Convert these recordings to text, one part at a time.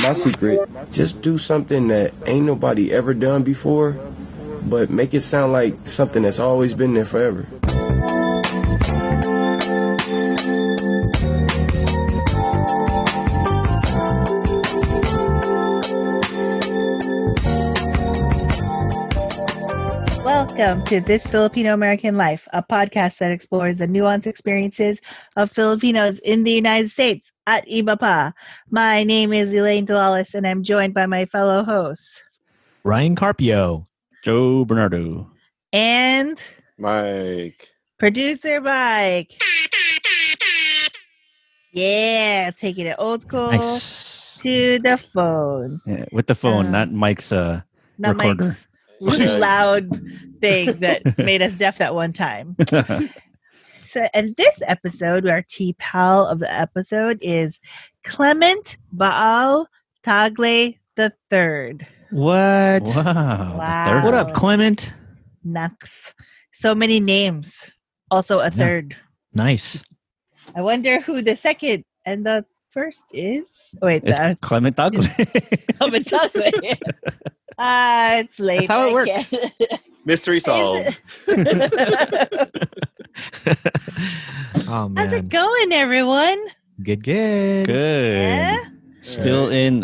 my secret. Just do something that ain't nobody ever done before, but make it sound like something that's always been there forever. Welcome to This Filipino American Life, a podcast that explores the nuanced experiences of Filipinos in the United States at Iba Pa. My name is Elaine Delalis, and I'm joined by my fellow hosts, Ryan Carpio, Joe Bernardo, and Mike. Producer Mike. Yeah, taking it old school to the phone. yeah, with the phone, not Mike's Not recorder. Mike's loud thing that made us deaf that one time. So, and this episode, our TFAL of the episode is Clement Baal Tagle the Third. What? Wow. Wow. What up, Clement? Nux. So many names. Also a third. Nice. I wonder who the second and the first is. Oh, wait, It's Clement Tagle. Clement Tagle. It's late. That's how it I works. can't. Mystery solved. Oh, man. How's it going, everyone? Good. Good. Yeah? Still in,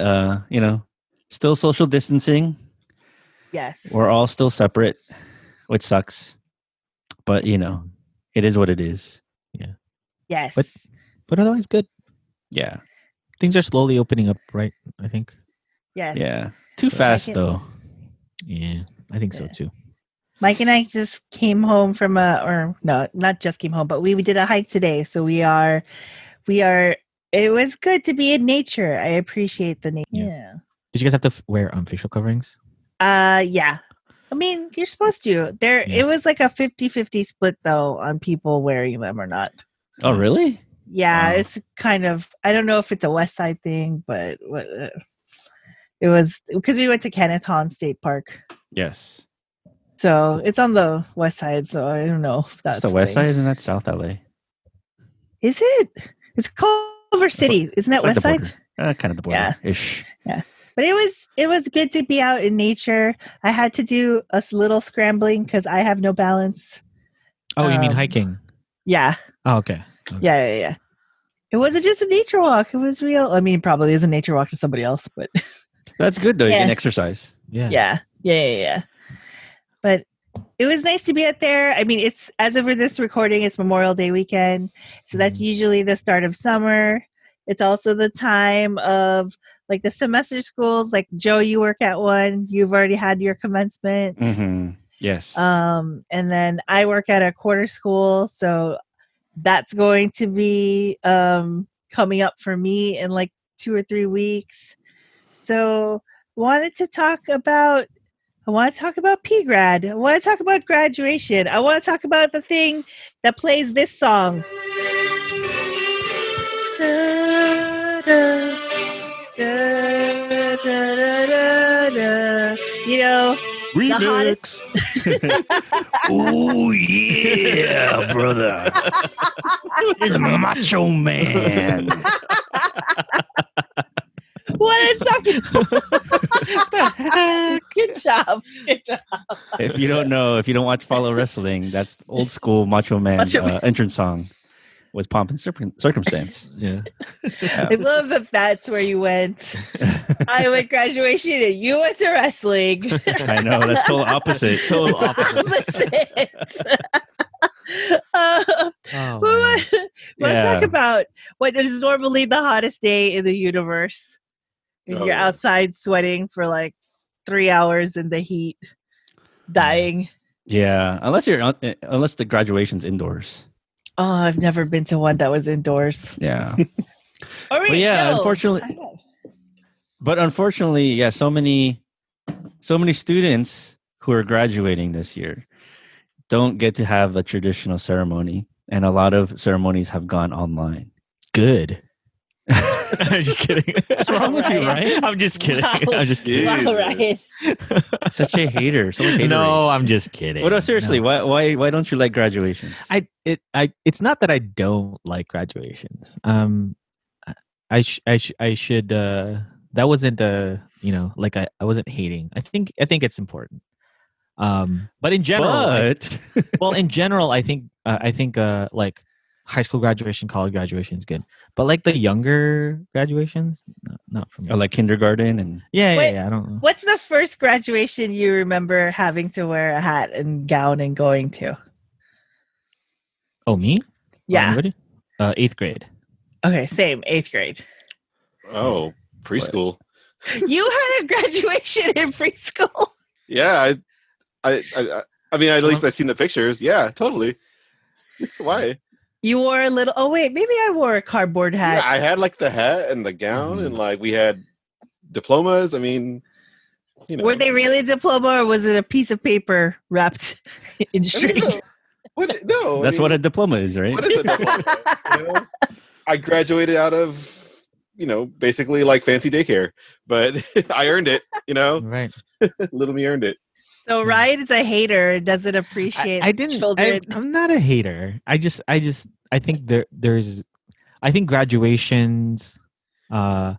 still social distancing. Yes. We're all still separate, which sucks. But, it is what it is. Yes. But otherwise, good. Yeah. Things are slowly opening up, right? I think. Yes. Yeah. Too So fast, I can- though. Yeah, I think so Yeah. too. Mike and I just came home from not just came home, but we did a hike today. So we are, it was good to be in nature. I appreciate the nature. Yeah. Did you guys have to wear facial coverings? Yeah. I mean, you're supposed to. Yeah. It was like a 50-50 split though on people wearing them or not. Oh, really? Yeah, Wow. it's kind of, I don't know if it's a West Side thing, but it was because we went to Kenneth Hahn State Park. Yes. So it's on the West Side. So I don't know if that's That's the West thing. Side, isn't that South LA? Is it? It's Culver City. Isn't that It's like West the Side? border. Kind of the border-ish. But it was good to be out in nature. I had to do a little scrambling because I have no balance. Oh, you mean Um, hiking? Yeah. Oh, okay. Yeah. It wasn't just a nature walk. It was real. I mean, probably is a nature walk to somebody else, but That's good, though. You Yeah. can exercise. Yeah. yeah. But it was nice to be out there. I mean, it's as of this recording, it's Memorial Day weekend. So that's usually the start of summer. It's also the time of like the semester schools. Like Joe, you work at one. You've already had your commencement. Mm-hmm. Yes. And then I work at a quarter school. So that's going to be coming up for me in like 2 or 3 weeks. So I want to talk about p-grad. I want to talk about graduation. I want to talk about the thing that plays this song. Da, da, da, da, da, da. You know, the hottest. Oh, yeah, brother. He's a macho man. What I'm talking about. Good job. If you don't watch Follow Wrestling, that's old school Macho Man Macho Man. entrance song was Pomp and Circumstance. Yeah. I love that that's where you went. I went graduation and you went to wrestling. I know, that's total opposite. Total opposite. Oh, We man. want to Yeah. talk about what is normally the hottest day in the universe. And Oh, you're yeah. outside sweating for like 3 hours in the heat, dying. Yeah, unless the graduation's indoors. Oh, I've never been to one that was indoors. Yeah. Or wait, But yeah, no, unfortunately- I have. But unfortunately, yeah, so many students who are graduating this year don't get to have a traditional ceremony, and a lot of ceremonies have gone online. Good. I'm just kidding. What's wrong with you, Ryan? I'm just kidding. Wow. I'm just kidding. Wow, Ryan. Such a hater. So much hatery. No, I'm just kidding. Well, no, seriously, No. why don't you like graduations? It's not that I don't like graduations. I should that wasn't a, like I wasn't hating. I think it's important. But in general, in general, I think like high school graduation, college graduation is good. But like the younger graduations, not for me. Or like kindergarten and Yeah. I don't know. What's the first graduation you remember having to wear a hat and gown and going to? Oh, me? Yeah. Anybody? 8th grade. Okay, same. 8th grade. Oh, preschool. You had a graduation in preschool? Yeah, I mean, at least I've seen the pictures. Yeah, totally. Why? You wore a little. Oh wait, maybe I wore a cardboard hat. Yeah, I had like the hat and the gown, and like we had diplomas. I mean, Were they really a diploma, or was it a piece of paper wrapped in string? No, that's what a diploma is, right? What is a diploma? I graduated out of basically like fancy daycare, but I earned it. Right. Little me earned it. So Ryan is a hater. Doesn't appreciate. Children. I'm not a hater. I think there's. I think graduations. I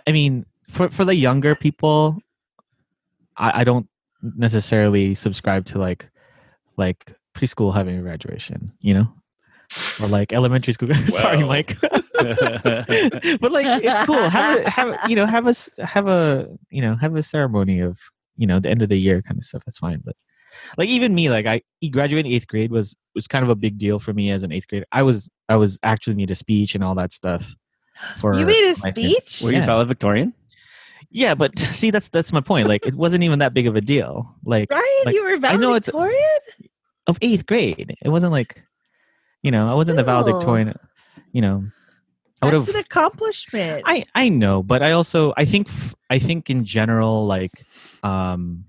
mean, for the younger people, I don't necessarily subscribe to like preschool having a graduation, or like elementary school. Sorry, Mike. But like, it's cool. Have a ceremony of the end of the year kind of stuff. That's fine. But like even me, like I graduating 8th grade was kind of a big deal for me as an 8th grader. I was actually made a speech and all that stuff. You made a speech? Were you valedictorian? Yeah, but see, that's my point. Like, it wasn't even that big of a deal. Like, Ryan, you were valedictorian of 8th grade. It wasn't like, I wasn't the valedictorian. That's an accomplishment. I know, but I think in general, like, don't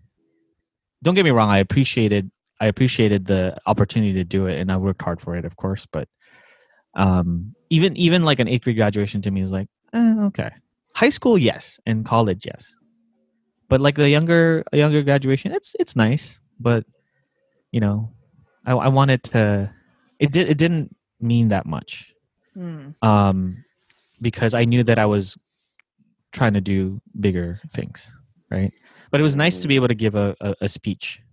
get me wrong. I appreciated the opportunity to do it, and I worked hard for it, of course. But even like an 8th grade graduation to me is like, okay. High school, yes, and college, yes. But like a younger graduation, it's nice. But I wanted to. It didn't mean that much. Because I knew that I was trying to do bigger things, right? But it was nice to be able to give a speech.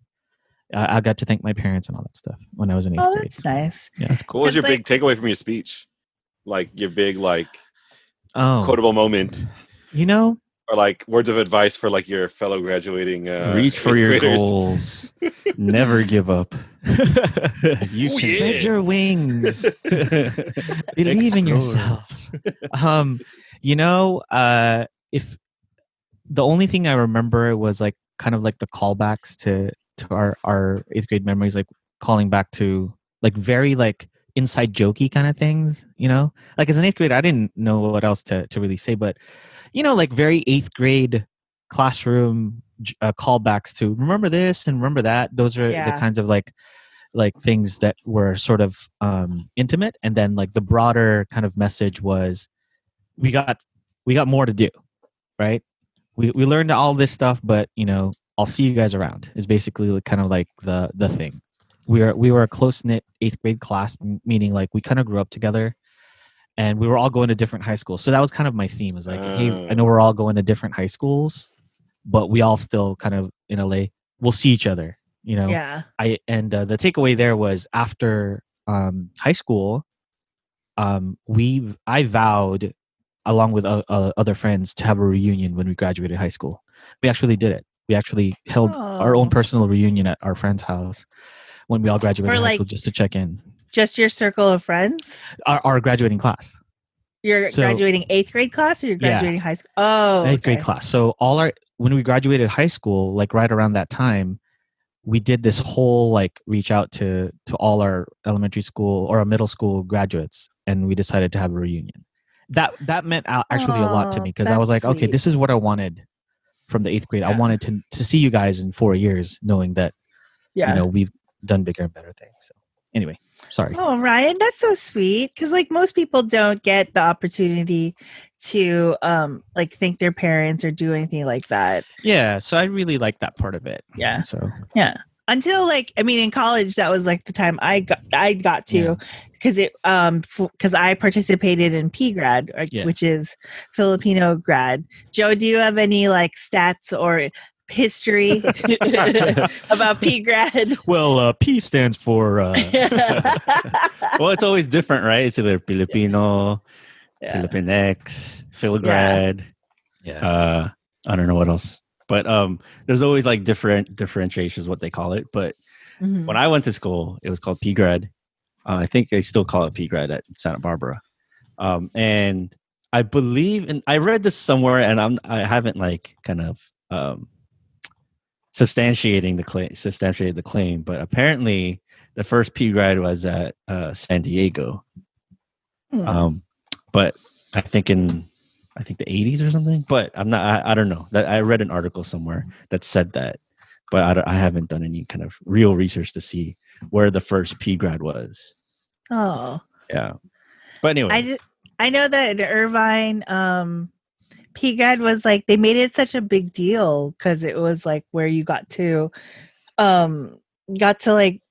I got to thank my parents and all that stuff when I was in 8th grade. Oh, that's nice. Yeah, that's cool. What was your big takeaway from your speech? Like your big quotable moment? Or like words of advice for like your fellow graduating reach for your graders. Goals. Never give up. You can spread your wings. Believe in yourself. If the only thing I remember was like kind of like the callbacks to our 8th grade memories, like calling back to like very like inside jokey kind of things, like as an 8th grader, I didn't know what else to really say, but like very 8th grade classroom callbacks to remember this and remember that. Those are the kinds of like things that were sort of intimate. And then like the broader kind of message was we got more to do, right? We learned all this stuff, but I'll see you guys around is basically kind of like the thing. We were a close-knit 8th grade class, meaning like we kind of grew up together. And we were all going to different high schools. So that was kind of my theme. Was like, hey, I know we're all going to different high schools, but we all still kind of in LA. We'll see each other, Yeah. The takeaway there was after high school, I vowed along with other friends to have a reunion when we graduated high school. We actually did it. We actually held our own personal reunion at our friend's house when we all graduated high school just to check in. Just your circle of friends? Our graduating class. You're graduating 8th grade class, or you're graduating high school? Oh, 8th grade class. So when we graduated high school, like right around that time, we did this whole like reach out to all our elementary school or our middle school graduates, and we decided to have a reunion. That meant actually a lot to me because I was like, okay, this is what I wanted from the 8th grade. I wanted to see you guys in 4 years, knowing that we've done bigger and better things. So anyway. Sorry. Oh, Ryan, that's so sweet. Because like most people don't get the opportunity to like thank their parents or do anything like that. Yeah. So I really like that part of it. Yeah. So yeah. until like, I mean, in college, that was like the time I got to, because because I participated in p-grad, which is Filipino grad. Joe, do you have any like stats or history about p-grad? Well, P stands for well, it's always different, right? It's either Filipino, Filipinx, fil-grad. I don't know what else, but there's always like different differentiations, what they call it. But when I went to school, it was called p-grad. I think they still call it p-grad at Santa Barbara. And I believe, and I read this somewhere, and I haven't like kind of substantiated the claim, but apparently the first p-grad was at San Diego. But I think the 80s or something, but I don't know. That I read an article somewhere that said that, but I haven't done any kind of real research to see where the first p-grad was. Oh. Yeah. But anyway. I know that in Irvine, p-grad was like, they made it such a big deal because it was like where you got to like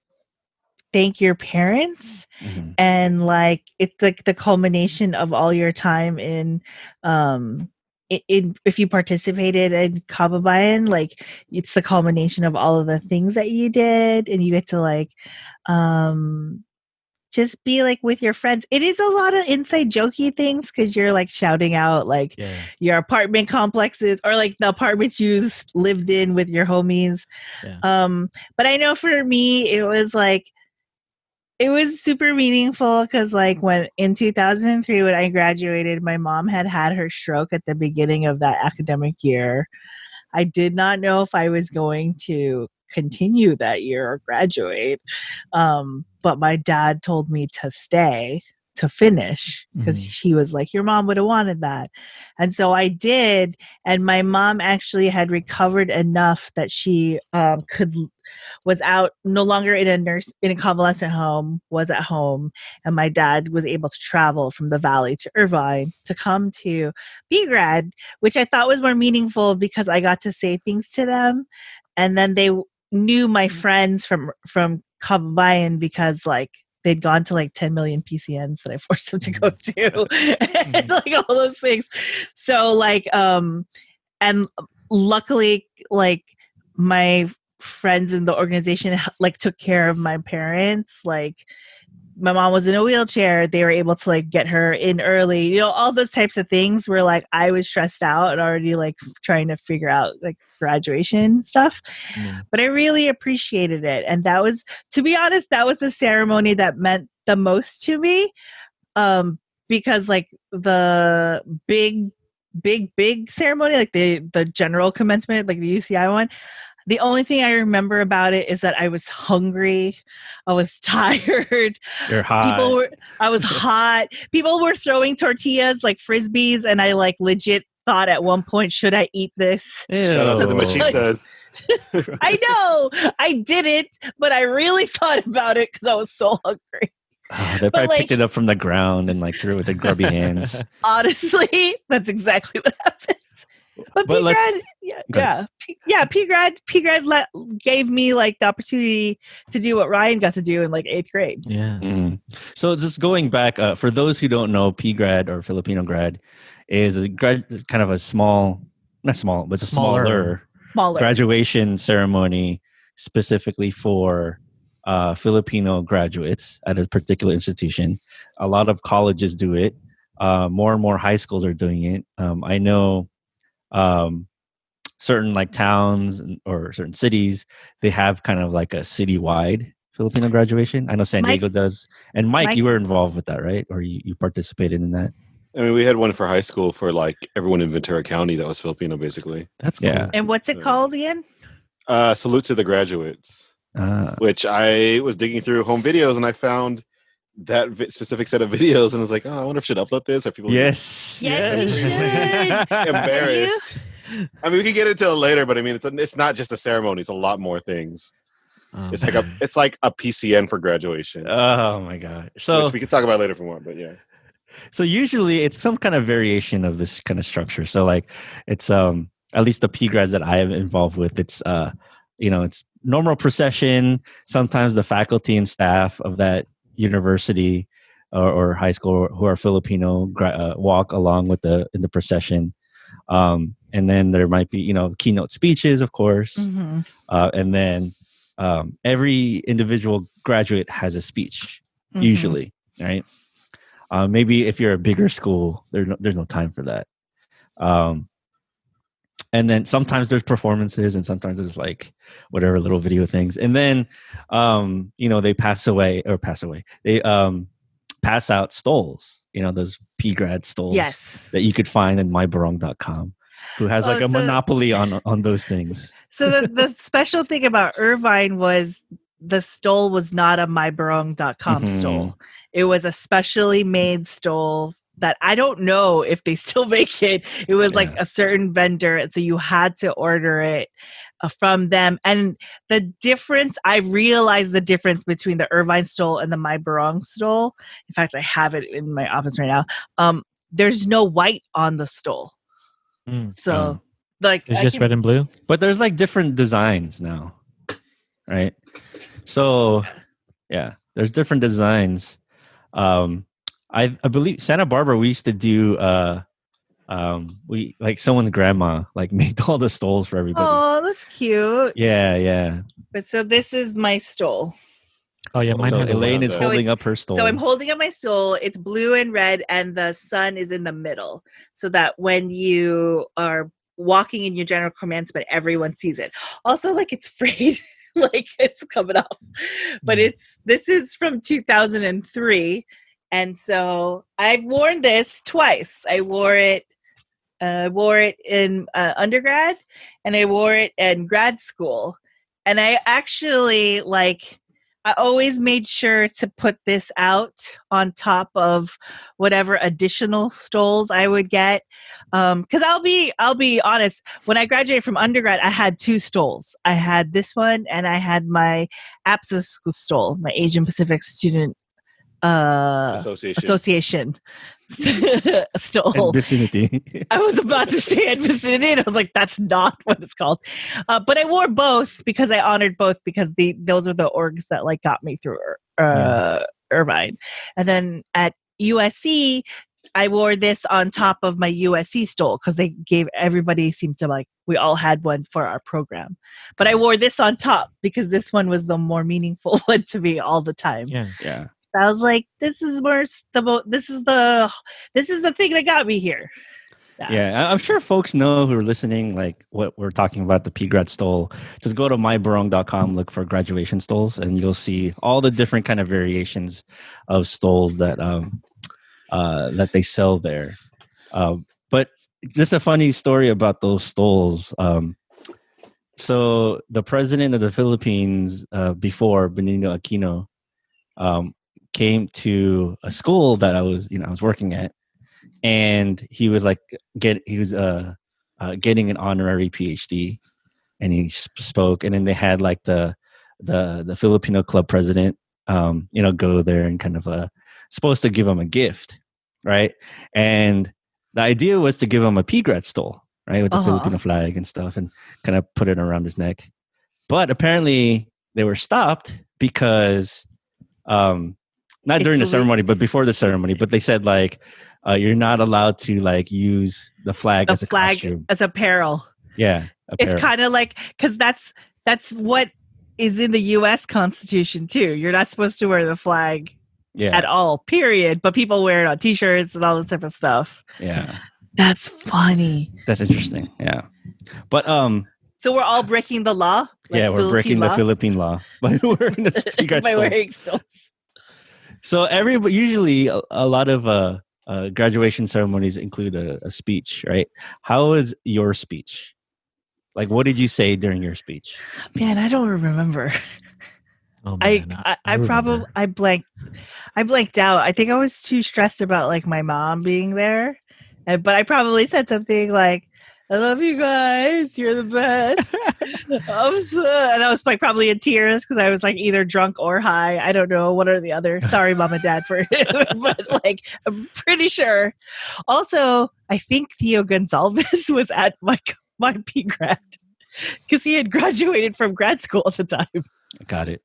thank your parents, and like it's like the culmination of all your time in if you participated in kababayan, like it's the culmination of all of the things that you did, and you get to like just be like with your friends. It is a lot of inside jokey things because you're like shouting out like your apartment complexes or like the apartments you lived in with your homies. But I know for me it was super meaningful because like when in 2003 when I graduated, my mom had her stroke at the beginning of that academic year. I did not know if I was going to continue that year or graduate. But my dad told me to stay to finish because he was like, your mom would have wanted that. And so I did. And my mom actually had recovered enough that she was out, no longer in a convalescent home, was at home. And my dad was able to travel from the Valley to Irvine to come to p-grad, which I thought was more meaningful because I got to say things to them. And then they knew my friends from Kababayan because like they'd gone to like 10 million PCNs that I forced them to go to and like all those things. So like and luckily like my friends in the organization like took care of my parents. Like my mom was in a wheelchair, they were able to like get her in early, you know, all those types of things where like I was stressed out and already like trying to figure out like graduation stuff. But I really appreciated it. And that was, to be honest, that was the ceremony that meant the most to me. Because like the big ceremony, like the general commencement, like the UCI one, the only thing I remember about it is that I was hungry. I was tired. You're hot. I was hot. People were throwing tortillas like frisbees, and I like legit thought at one point, should I eat this? Ew. Shout out to the machistas. I know. I didn't, but I really thought about it because I was so hungry. Oh, they probably picked it up from the ground and like threw it with their grubby hands. Honestly, that's exactly what happened. But p-grad, p-grad gave me like the opportunity to do what Ryan got to do in like 8th grade. So just going back, for those who don't know, p-grad or Filipino grad is a kind of a smaller graduation ceremony specifically for Filipino graduates at a particular institution. A lot of colleges do it. More and more high schools are doing it. I know certain like towns or certain cities, they have kind of like a citywide Filipino graduation. I know San Diego does. And Mike, you were involved with that, right? Or you participated in that? I mean, we had one for high school for like everyone in Ventura County that was Filipino, basically. That's cool. And what's it called again? Salute to the Graduates, which I was digging through home videos and I found that specific set of videos and I was like, oh, I wonder if I should upload this or people. Yes, you should. Embarrassed. I mean, we can get into it later, but I mean, it's not just a ceremony; it's a lot more things. It's like a PCN for graduation. Oh my god! So which we can talk about later for more, but yeah. So usually it's some kind of variation of this kind of structure. So like it's at least the p-grads that I am involved with, it's it's normal procession. Sometimes the faculty and staff of that university or high school who are Filipino walk along with in the procession. And then there might be, keynote speeches, of course. Mm-hmm. And then every individual graduate has a speech, Mm-hmm. usually, right? Maybe if you're a bigger school, there's no time for that. And then sometimes there's performances, and sometimes there's like whatever little video things. And then, they pass away. They pass out stoles, those p-grad stoles that you could find in mybarong.com, who has like a monopoly on those things. So the special thing about Irvine was the stole was not a mybarong.com Mm-hmm. stole. It was a specially made stole that I don't know if they still make it. It was like a certain vendor. So you had to order it from them. And the difference, I realized the difference between the Irvine stole and the My Barong stole. In fact, I have it in my office right now. There's no white on the stole. So like it's just red and blue. But there's like different designs now, right? So yeah, there's different designs. I believe Santa Barbara, we used to do we like someone's grandma like made all the stoles for everybody. Oh, that's cute. Yeah. But so this is my stole. Oh yeah, mine has Elaine is a holding up her stole. So I'm holding up my stole. It's blue and red, and the sun is in the middle, so that when you are walking in your general commencement, everyone sees it. Also, like it's frayed, like it's coming off. But this is from 2003. And so I've worn this twice. I wore it in undergrad, and I wore it in grad school. And I actually I always made sure to put this out on top of whatever additional stoles I would get. Because I'll be honest, when I graduated from undergrad, I had two stoles. I had this one, and I had my APSA stole, my Asian Pacific Student Association stole. Vicinity. I was about to say vicinity, and I was like, that's not what it's called. But I wore both because I honored both, because those were the orgs that like got me through Irvine. And then at USC, I wore this on top of my USC stole because they gave everybody seemed to like, we all had one for our program. But I wore this on top because this one was the more meaningful one to me all the time. Yeah. I was like, this is the thing that got me here. Yeah, I'm sure folks know who are listening, like what we're talking about, the p-grad stole. Just go to mybarong.com, look for graduation stoles, and you'll see all the different kind of variations of stoles that that they sell there. But just a funny story about those stoles. So the president of the Philippines before, Benigno Aquino, came to a school that I was working at, and he was like getting an honorary PhD, and he spoke, and then they had like the Filipino club president go there and kind of supposed to give him a gift, right? And the idea was to give him a p-grad stole, right, with the Filipino flag and stuff, and kind of put it around his neck. But apparently they were stopped because not during the ceremony, but before the ceremony. But they said like you're not allowed to like use the flag as a costume, as apparel. Yeah, apparel. It's kind of like, because that's what is in the U.S. Constitution too. You're not supposed to wear the flag at all, period. But people wear it on T-shirts and all that type of stuff. Yeah, that's funny. That's interesting. Yeah, but so we're all breaking the law. Like we're breaking the Philippine law by wearing the by wearing stoles. So usually a lot of graduation ceremonies include a speech, right? How was your speech? Like, what did you say during your speech? Man, I don't remember. Oh, man, I blanked out. I think I was too stressed about like my mom being there, but I probably said something like, "I love you guys. You're the best." And I was like probably in tears because I was like either drunk or high. I don't know, one or the other. Sorry, mom and dad, for it. But like I'm pretty sure. Also, I think Theo Gonzalez was at my p-grad. because he had graduated from grad school at the time. Got it.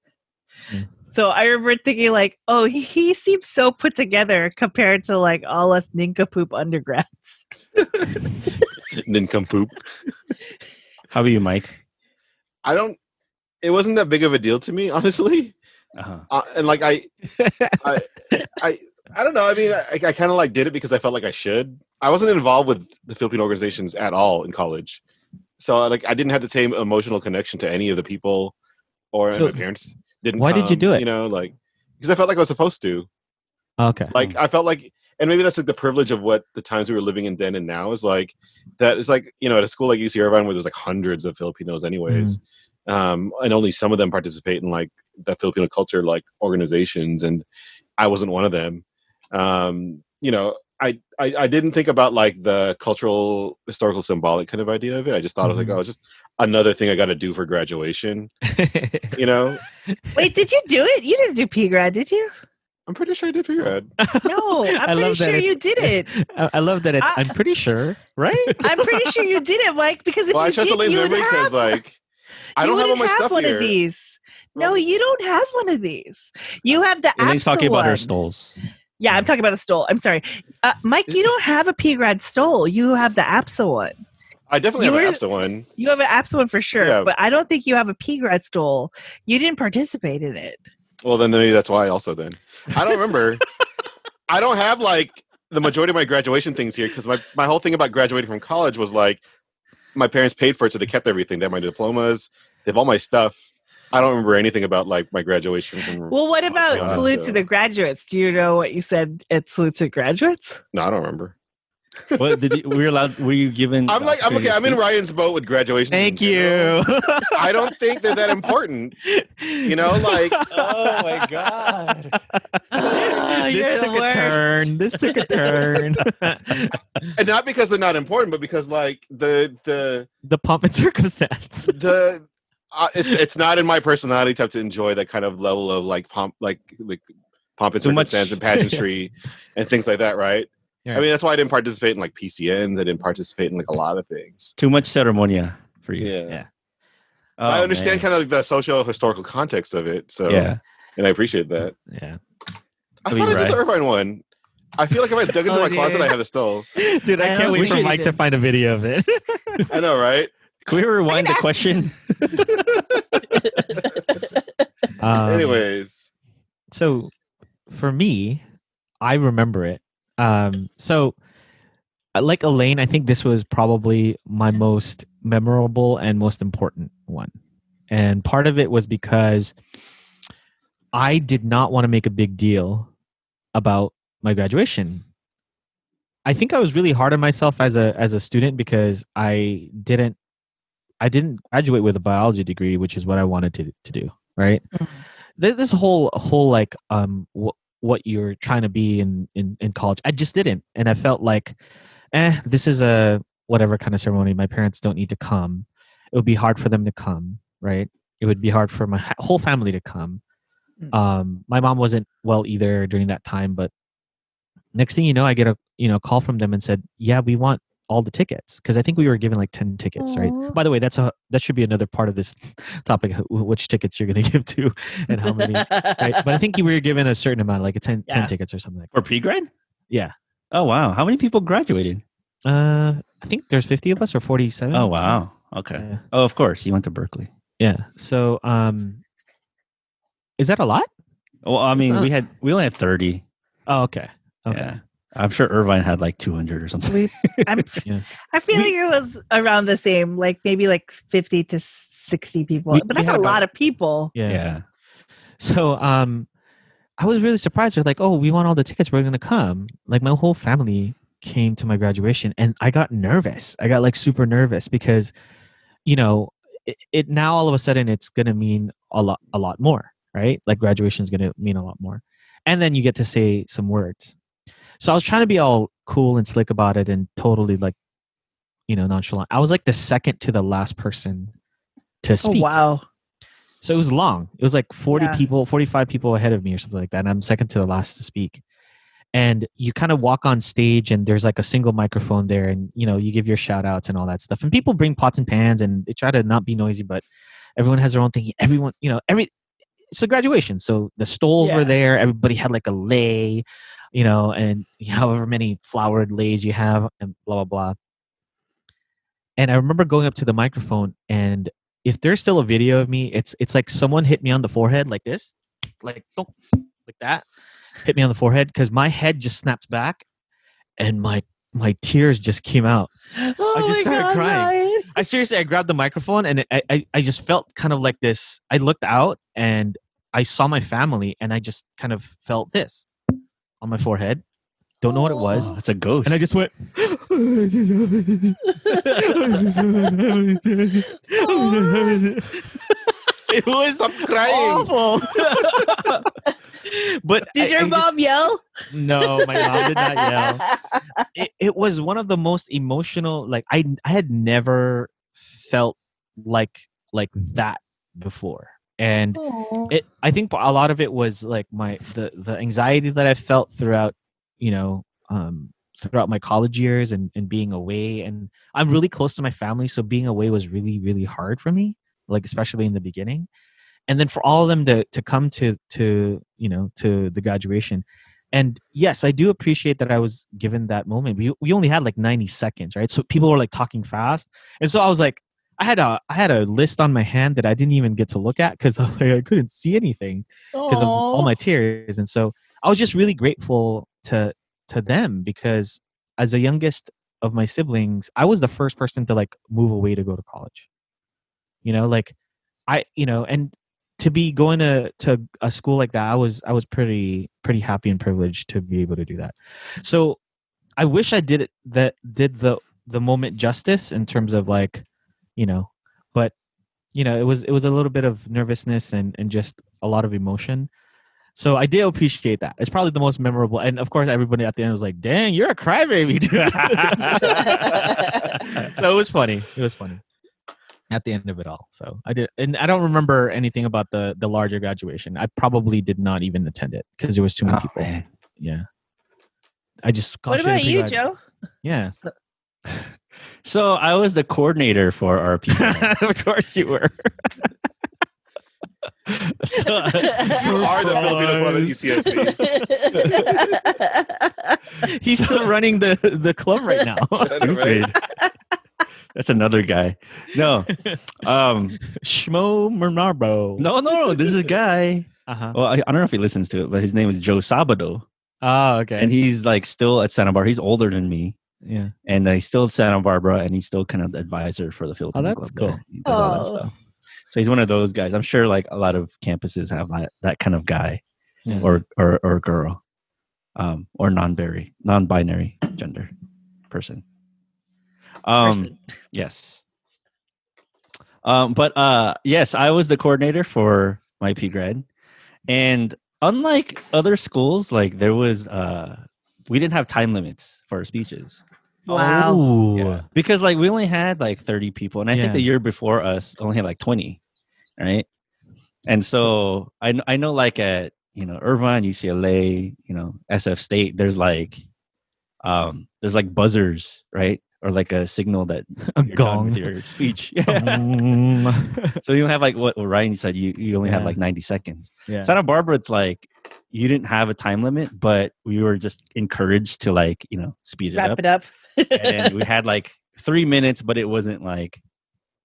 So I remember thinking like, oh, he seems so put together compared to like all us nincompoop undergrads. Nincompoop. How about you, Mike? It wasn't that big of a deal to me, honestly. And like I don't know. I mean, I kind of like did it because I felt like I should. I wasn't involved with the Filipino organizations at all in college, so like I didn't have the same emotional connection to any of the people, or my parents didn't. Why did you do it? You know, like because I felt like I was supposed to. Okay. Like I felt like, and maybe that's like the privilege of what the times we were living in then and now is like. That is like, you know, at a school like UC Irvine where there's like hundreds of Filipinos, anyways. And only some of them participate in like the Filipino culture like organizations, and I wasn't one of them. You know, I didn't think about like the cultural, historical, symbolic kind of idea of it. I just thought it was like, oh, it's just another thing I got to do for graduation. You know? Wait, did you do it? You didn't do p-grad, did you? I'm pretty sure I did p-grad. No, I'm pretty sure you did it. I love that it's. I'm pretty sure, right? I'm pretty sure you did it, Mike. Because if I you trust did, Elaine's you would memory because like I don't have all my stuff one here. Of these. No, you don't have one of these. You have the Elaine's APSA talking about one. her stoles. Yeah, I'm talking about the stole. I'm sorry, Mike. You don't have a p-grad stole. You have the APSA one. I definitely have an APSA one. You have an APSA one for sure, Yeah. but I don't think you have a p-grad stole. You didn't participate in it. Well, then maybe that's why also then. I don't remember. I don't have like the majority of my graduation things here because my whole thing about graduating from college was like my parents paid for it, so they kept everything. They have my diplomas. They have all my stuff. I don't remember anything about like my graduation. Well, what about salute to the graduates? Do you know what you said at salute to graduates? No, I don't remember. What were you given? I'm okay. I'm in Ryan's boat with graduation. Thank you. I don't think they're that important. You know, like oh my god. This took a turn. This took a turn. And not because they're not important, but because like the pomp and circumstance. It's not in my personality type to enjoy that kind of level of like pomp and circumstance and pageantry and things like that, right? Yeah. I mean, that's why I didn't participate in like PCNs. I didn't participate in like a lot of things. Too much ceremonia for you. Yeah. Oh, I understand kind of like the social historical context of it. So yeah, and I appreciate that. Yeah. I thought I did the Irvine one. I feel like if I dug into my closet, I have it still. Dude, I can't wait for Mike to find a video of it. I know, right? Can we rewind the question? Anyways. So for me, I remember it. So like Elaine, I think this was probably my most memorable and most important one. And part of it was because I did not want to make a big deal about my graduation. I think I was really hard on myself as a student because I didn't graduate with a biology degree, which is what I wanted to do, right? Mm-hmm. This whole like what you're trying to be in college, I just didn't, and I felt like, this is a whatever kind of ceremony. My parents don't need to come. It would be hard for them to come, right? It would be hard for my whole family to come. My mom wasn't well either during that time, but next thing you know, I get a call from them and said, yeah, we want all the tickets, because I think we were given like 10 tickets. Aww. Right? By the way, that should be another part of this topic, which tickets you're going to give to and how many. Right? But I think you were given a certain amount, like 10 tickets or something like that. For p-grad? Yeah. Oh wow, how many people graduated? I think there's 50 of us or 47. Oh wow. Okay. Oh, of course, you went to Berkeley. Yeah. So is that a lot? Well, I mean, we only had 30. Oh, okay. Yeah. I'm sure Irvine had like 200 or something. I feel like it was around the same, like maybe like 50 to 60 people. But that's a lot of people. Yeah. So I was really surprised. They're like, oh, we want all the tickets. We're going to come. Like my whole family came to my graduation, and I got nervous. I got like super nervous because, it now all of a sudden it's going to mean a lot more, right? Like graduation is going to mean a lot more. And then you get to say some words. So I was trying to be all cool and slick about it and totally like, nonchalant. I was like the second to the last person to speak. Oh, wow. So it was long. It was like 45 people ahead of me or something like that. And I'm second to the last to speak. and you kind of walk on stage and there's like a single microphone there, and you give your shout outs and all that stuff, and people bring pots and pans and they try to not be noisy, but everyone has their own thing. Everyone, it's a graduation, so the stoles were there, everybody had like a lei, and however many flowered leis you have, and blah blah blah. And I remember going up to the microphone, and if there's still a video of me, it's like someone hit me on the forehead like this, like that, hit me on the forehead, because my head just snapped back, and my tears just came out. Oh, I just started crying. Ryan. I grabbed the microphone, and I just felt kind of like this. I looked out and I saw my family, and I just kind of felt this on my forehead. Don't know what it was. Oh, it's a ghost. And I just went. It was crying. awful. But Did your mom yell? No, my mom did not yell. It was one of the most emotional. Like I had never felt like that before, and I think a lot of it was like the anxiety that I felt throughout, throughout my college years and being away. And I'm really close to my family, so being away was really, really hard for me, like especially in the beginning. And then for all of them to come to the graduation. And yes, I do appreciate that I was given that moment. We only had like 90 seconds, right? So people were like talking fast. And so I was like, I had a list on my hand that I didn't even get to look at because I couldn't see anything because of all my tears. And so I was just really grateful to them, because as the youngest of my siblings, I was the first person to like move away to go to college. And to be going to a school like that, I was pretty happy and privileged to be able to do that. So I wish I did the moment justice in terms of like, but it was a little bit of nervousness and just a lot of emotion. So I did appreciate that. It's probably the most memorable. And of course, everybody at the end was like, dang, you're a crybaby, dude. So it was funny. It was funny at the end of it all. So I did. And I don't remember anything about the larger graduation. I probably did not even attend it because there was too many people. Man. Yeah. I just. What about you, Joe? Yeah. So I was the coordinator for our people. Of course you were. You are the Filipino club at UCSB. He's still running the club right now. Stupid. That's another guy. No. Shmo Mernarbo. No. This is a guy. Uh-huh. Well, I don't know if he listens to it, but his name is Joe Sabado. Oh, okay. And he's like still at Santa Barbara. He's older than me. Yeah. And he's still at Santa Barbara, and he's still kind of the advisor for the Filipino club. Cool. There. He does all that stuff. So he's one of those guys. I'm sure like a lot of campuses have that kind of guy, or girl, or non-binary gender person. Yes. But yes, I was the coordinator for my p-grad, and unlike other schools, like there was we didn't have time limits for our speeches. Wow. Oh. Yeah. Because like we only had like 30 people, and I think the year before us only had like 20, right? And so I know like at Irvine, UCLA, SF State, there's like buzzers, right? Or like a signal that a you're gong done with your speech. So you don't have like what Ryan said. You only have like 90 seconds. Yeah. Santa Barbara, it's like you didn't have a time limit, but we were just encouraged to like speed it up. Wrap it up. And we had like 3 minutes, but it wasn't like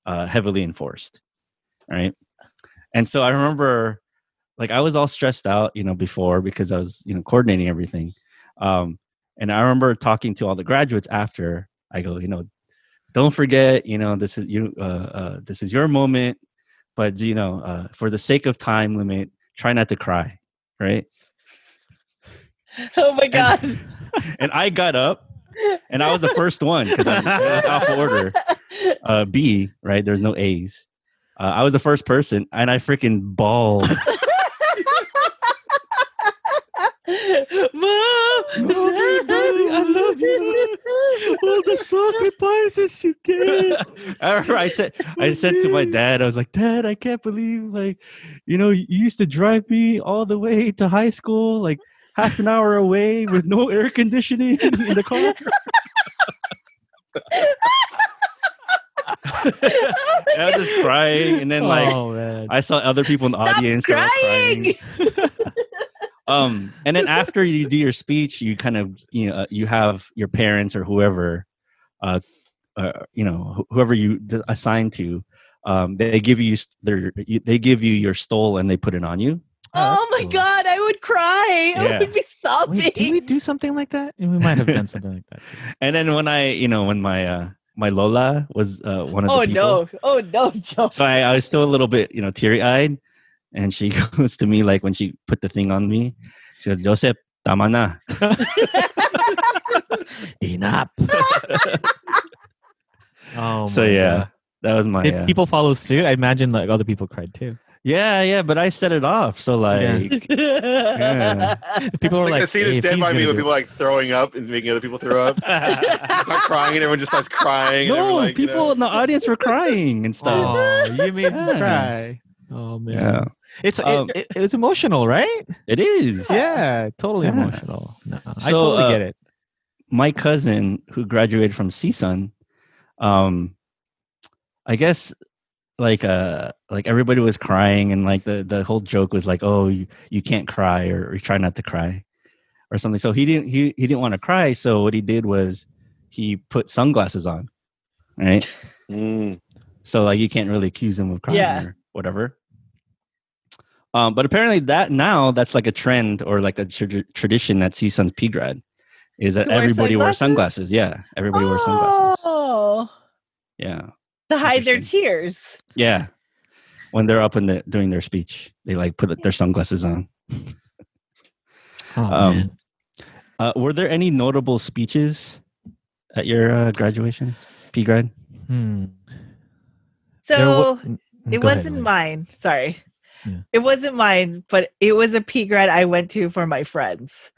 heavily enforced, right? And so I remember like I was all stressed out before because I was coordinating everything, and I remember talking to all the graduates after. I go, don't forget, this is this is your moment, but for the sake of time limit, try not to cry, right? Oh my God. And I got up, and I was the first one because I was off order. B, right? There's no A's. I was the first person, and I freaking bawled. Mom, I love you. All the sacrifices you gave. I remember I said to my dad, I was like, Dad, I can't believe you used to drive me all the way to high school. Like, half an hour away with no air conditioning in the car. I was just crying, and then man. I saw other people in the Stop audience that were crying! and then after you do your speech, you kind of you have your parents or whoever, whoever you assign to, they give you your stole and they put it on you. Oh my cool. God, I would cry. I Yeah. would be sobbing. Wait, did we do something like that? We might have done something like that too. And then when when my Lola was one of the people. Oh no, Joe. So I was still a little bit, teary-eyed, and she goes to me like when she put the thing on me, she goes, "Joseph, tama na." Enough. Oh, So my yeah, God. that was my. Did people follow suit? I imagine like other people cried too. Yeah, but I set it off. So like, yeah. People were Like, like, the scene is "If Stand he's By Me gonna when do people it." like throwing up and making other people throw up. Start crying and everyone just starts crying. and No, everyone, like, people in the audience were crying and stuff. Oh, you made me Yeah. cry. Oh man, Yeah, it's emotional, right? it is. Yeah, totally Yeah. emotional. No, I So, totally get it. My cousin who graduated from CSUN, I guess like everybody was crying, and like the whole joke was like, oh, you can't cry, or you try not to cry or something. So he didn't want to cry. So what he did was he put sunglasses on, right? Mm. So like you can't really accuse him of crying Yeah. or whatever. But apparently that's like a trend or like a tradition at CSUN's p-grad is that To wear everybody wears sunglasses? sunglasses. Yeah, everybody wears sunglasses. Oh, Yeah, to hide their Interesting. tears. yeah. When they're up doing their speech, they like put their sunglasses on. Oh man. Were there any notable speeches at your graduation, p-grad? There So wa- it Go ahead, wasn't Lynn. mine. Sorry. Yeah. It wasn't mine, but it was a p-grad I went to for my friends.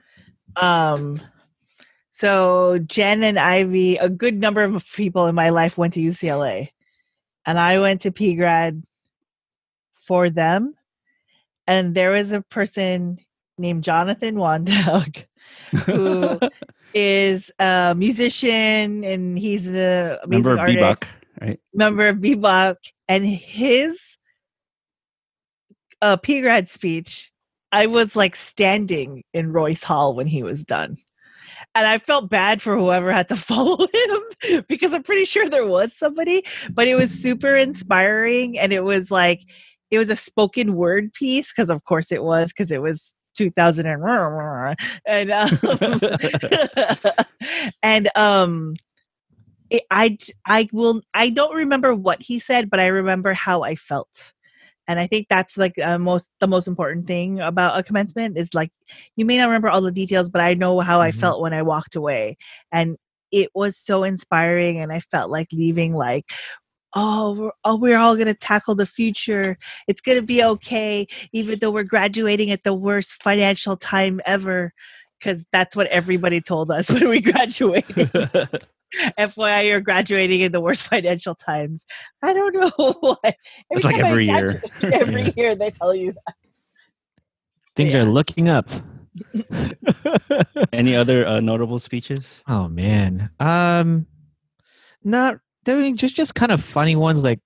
So Jen and Ivy, a good number of people in my life went to UCLA, and I went to p-grad for them. And there was a person named Jonathan Wandel who is a musician, and he's an amazing Member of artist. Bebop, right? Member of Bebop, and his p-grad speech, I was like standing in Royce Hall when he was done, and I felt bad for whoever had to follow him because I'm pretty sure there was somebody, but it was super inspiring, and it was a spoken word piece because of course it was, because it was 2000 and I don't remember what he said, but I remember how I felt. And I think that's like the most important thing about a commencement is like, you may not remember all the details, but I know how I felt when I walked away. And it was so inspiring. And I felt like leaving like, we're all going to tackle the future. It's going to be okay, even though we're graduating at the worst financial time ever. Because that's what everybody told us when we graduated. FYI, you're graduating in the worst financial times. I don't know why. It's like every year. Every year they tell you that. Things are looking up. Any other notable speeches? Oh man. Not there. Just kind of funny ones, like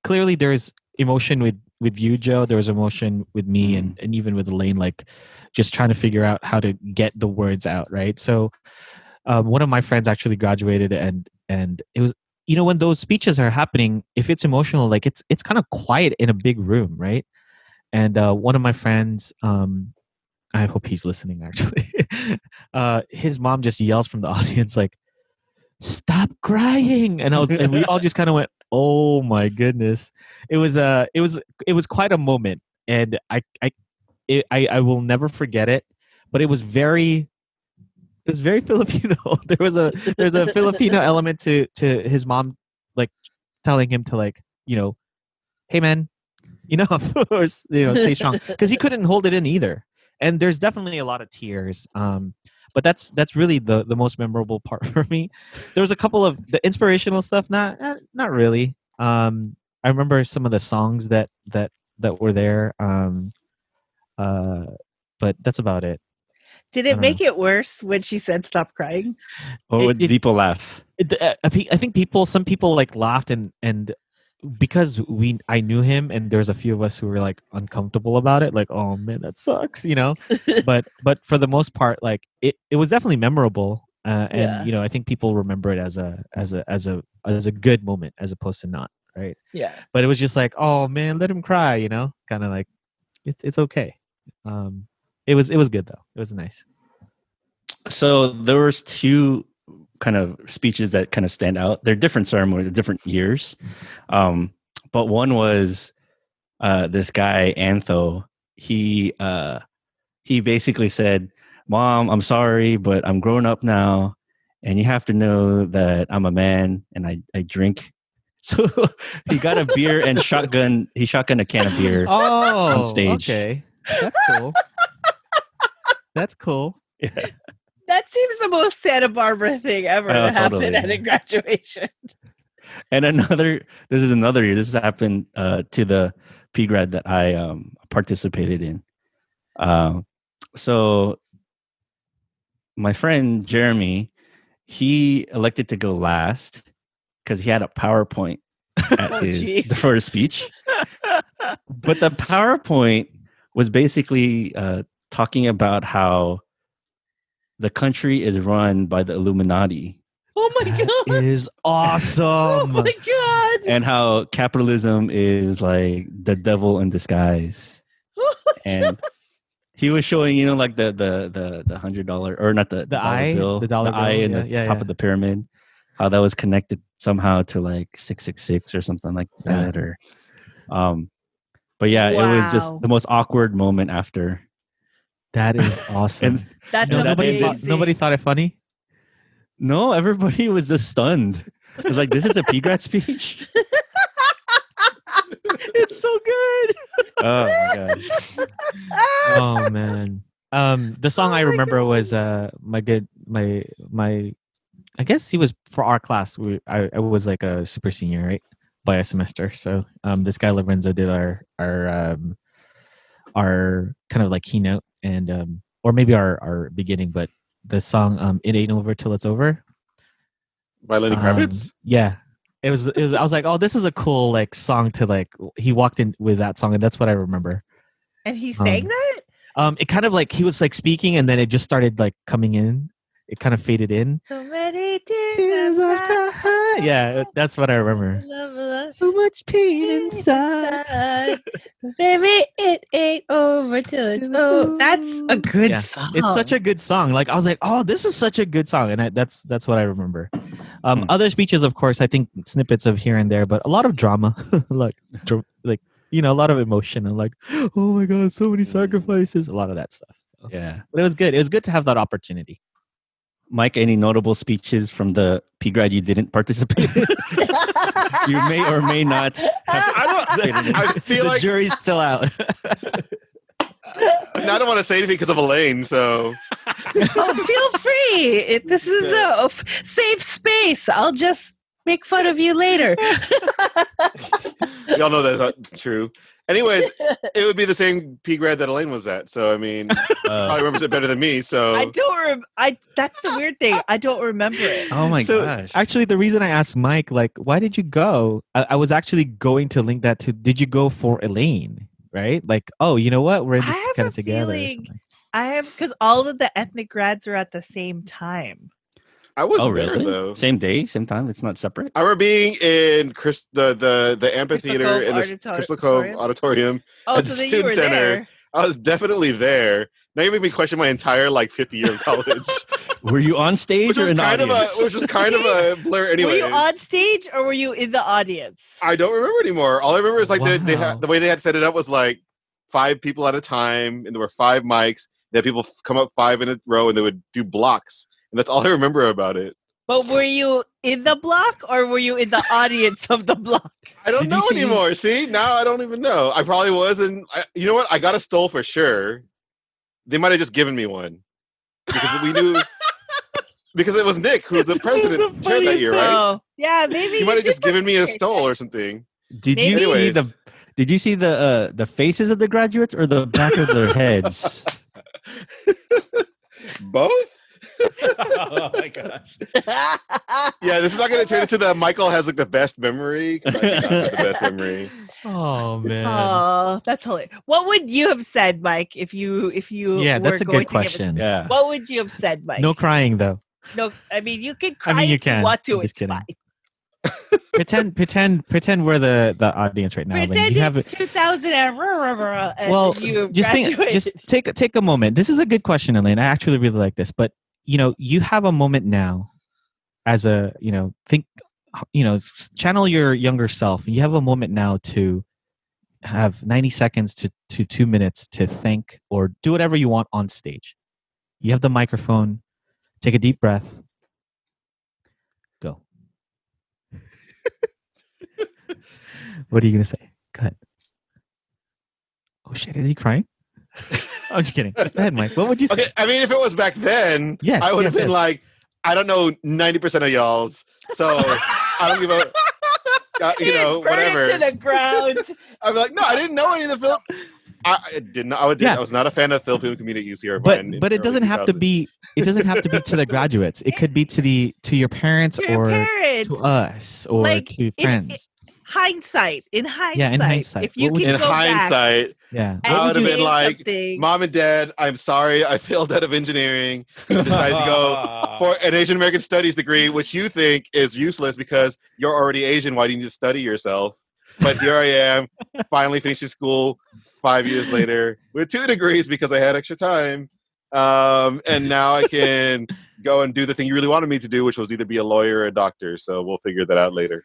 clearly there's emotion with you, Joe. There was emotion with me, and even with Elaine, like just trying to figure out how to get the words out, right? So one of my friends actually graduated, and it was, when those speeches are happening, if it's emotional, like it's kind of quiet in a big room, right? And one of my friends, I hope he's listening actually, his mom just yells from the audience like, "Stop crying!" And we all just kind of went, "Oh my goodness!" It was quite a moment, and I will never forget it. But it was very Filipino. There's a Filipino element to his mom, like telling him to like, hey man, or stay strong, because he couldn't hold it in either. And there's definitely a lot of tears. But that's really the most memorable part for me. There was a couple of the inspirational stuff, not really. I remember some of the songs that were there. but that's about it. Did I it don't make it worse when she said stop crying? Or would people laugh? I think some people like laughed and because I knew him and there was a few of us who were like uncomfortable about it, like, oh man, that sucks, you know. but for the most part, like it was definitely memorable, and Yeah. you know, I think people remember it as a good moment as opposed to not, right? Yeah. But it was just like, oh man, let him cry, you know, kind of like it's okay. It was good though. It was nice. So there was two kind of speeches that kind of stand out. They're different ceremonies, different years. But one was this guy Antho. He basically said, "Mom, I'm sorry, but I'm grown up now, and you have to know that I'm a man and I drink." So he got a beer and shotgun. He shotgunned a can of beer on stage. Okay, that's cool. That's cool. Yeah. That seems the most Santa Barbara thing ever to happen Totally. at a graduation. And this is another year. This happened to the p-grad that I participated in. So my friend Jeremy, he elected to go last because he had a PowerPoint at for his speech. But the PowerPoint was basically talking about how the country is run by the Illuminati. Oh my god! Is awesome. Oh my god! And how capitalism is like the devil in disguise. Oh my And he was showing, you know, like the $100 or not the dollar eye, bill, the dollar eye bill, in the top of the pyramid, how that was connected somehow to like 666 or something like that, or but yeah, it was just the most awkward moment after. That is awesome. That's nobody thought it funny. No, everybody was just stunned. It was like, this is a p-grad speech? It's so good. Oh my gosh. Oh man. The song I remember was my I guess he was for our class. I was like a super senior, right? By a semester. So this guy Lorenzo did our kind of like keynote and or maybe our beginning, but the song "It Ain't Over Till It's Over" by Lenny Kravitz. Yeah, it was. I was like, oh, this is a cool like song to like. He walked in with that song, and that's what I remember. And he sang that. It kind of like he was like speaking, and then it just started like coming in. It kind of faded in. So many tears yeah, that's what I remember. So much pain inside. Baby, it ain't over till it's over. That's a good song. It's such a good song. Like I was like, oh, this is such a good song, and that's what I remember. Other speeches, of course, I think snippets of here and there, but a lot of drama, like you know, a lot of emotion and like, oh my god, so many sacrifices, a lot of that stuff. So. Yeah, but it was good. It was good to have that opportunity. Mike, any notable speeches from the p-grad you didn't participate in? You may or may not have. I feel the like jury's still out. I don't want to say anything because of Elaine, so feel free. This is a safe space. I'll just make fun of you later. y'all know that's not true. Anyways, it would be the same p-grad that Elaine was at. So I mean, probably remembers it better than me. So I don't. That's the weird thing. I don't remember it. Oh my gosh! Actually, the reason I asked Mike, like, why did you go? I was actually going to link that to. Did you go for Elaine? Right? Like, oh, you know what? We're in this kind of together. I have because all of the ethnic grads are at the same time. I was there really? though. Same day, same time. It's not separate. I remember being in the amphitheater in the Crystal Cove Auditorium at the Student Center. There. I was definitely there. Now you make me question my entire like 5th year of college. Were you on stage or in the audience? Which was kind of a blur. Anyway, were you on stage or were you in the audience? I don't remember anymore. All I remember is like the way they had set it up was like 5 people at a time, and there were 5 mics. They had people come up 5 in a row, and they would do blocks. And that's all I remember about it. But were you in the block or were you in the audience of the block? I don't know anymore. See, now I don't even know. I probably was. And you know what? I got a stole for sure. They might have just given me one. Because we knew. Because it was Nick who was the president chair that year, right? Yeah, maybe. He might have just given me a stole or something. Did you see the faces of the graduates or the back of their heads? Both? Oh my gosh. Yeah, this is not going to turn into the Michael has like the best memory, 'cause I do not have the best memory. Oh man. Oh, that's hilarious. What would you have said, Mike, if you Yeah, were that's a going good to give us- question. Yeah. What would you have said, Mike? No crying though. No, I mean you can cry you if can. you want to. I'm just It's kidding. fine. Pretend we're the audience right now. Lynn. Pretend You have it's 2000 and well, you just graduated. take a moment. This is a good question, Elaine. I actually really like this. But you have a moment now, as a think, channel your younger self. You have a moment now to have 90 seconds to 2 minutes to think or do whatever you want on stage. You have the microphone. Take a deep breath. Go. What are you gonna say? Go ahead. Oh shit! Is he crying? I'm just kidding. Go ahead, Mike. What would you say? Okay, I mean, if it was back then, Yes, I would have yes, been yes. like, I don't know 90% of y'all's, so I don't give a, Burn whatever. it to the ground. I'd be like, no, I didn't know any of the film. I did not. I was not a fan of Filipino community at UC Irvine. But it doesn't have to be. It doesn't have to be to the graduates. It could be to your parents To your or parents. to us or Like, to friends. In hindsight. Yeah, in hindsight. If you What would can In go back hindsight, Yeah. and I would have been say like, something- Mom and Dad, I'm sorry, I failed out of engineering and decided to go for an Asian American Studies degree, which you think is useless because you're already Asian. Why do you need to study yourself? But here I am, finally finishing school 5 years later with 2 degrees because I had extra time. And now I can go and do the thing you really wanted me to do, which was either be a lawyer or a doctor. So we'll figure that out later.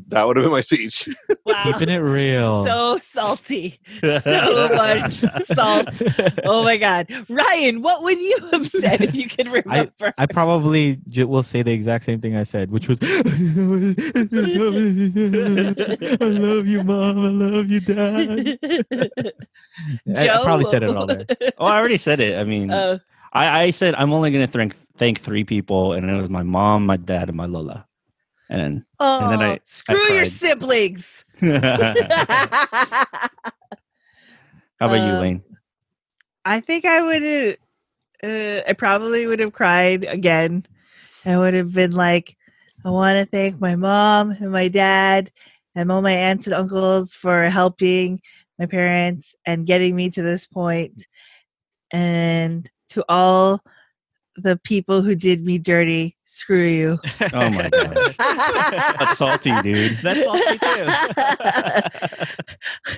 That would have been my speech. Wow. Keeping it real. So salty. So much salt. Oh my God. Ryan, what would you have said if you could remember? I probably will say the exact same thing I said, which was, I love you, Mom. I love you, Dad. I probably said it all there. Oh, I already said it. I mean, Uh, I said I'm only going to thank 3 people, and it was my mom, my dad, and my Lola. And oh, then I screw your cried. siblings. how about you, Lane? I think I would have, I probably would have cried again. I would have been like, I want to thank my mom and my dad and all my aunts and uncles for helping my parents and getting me to this point. And to all the people who did me dirty, screw you. Oh my gosh, that's salty, dude. That's salty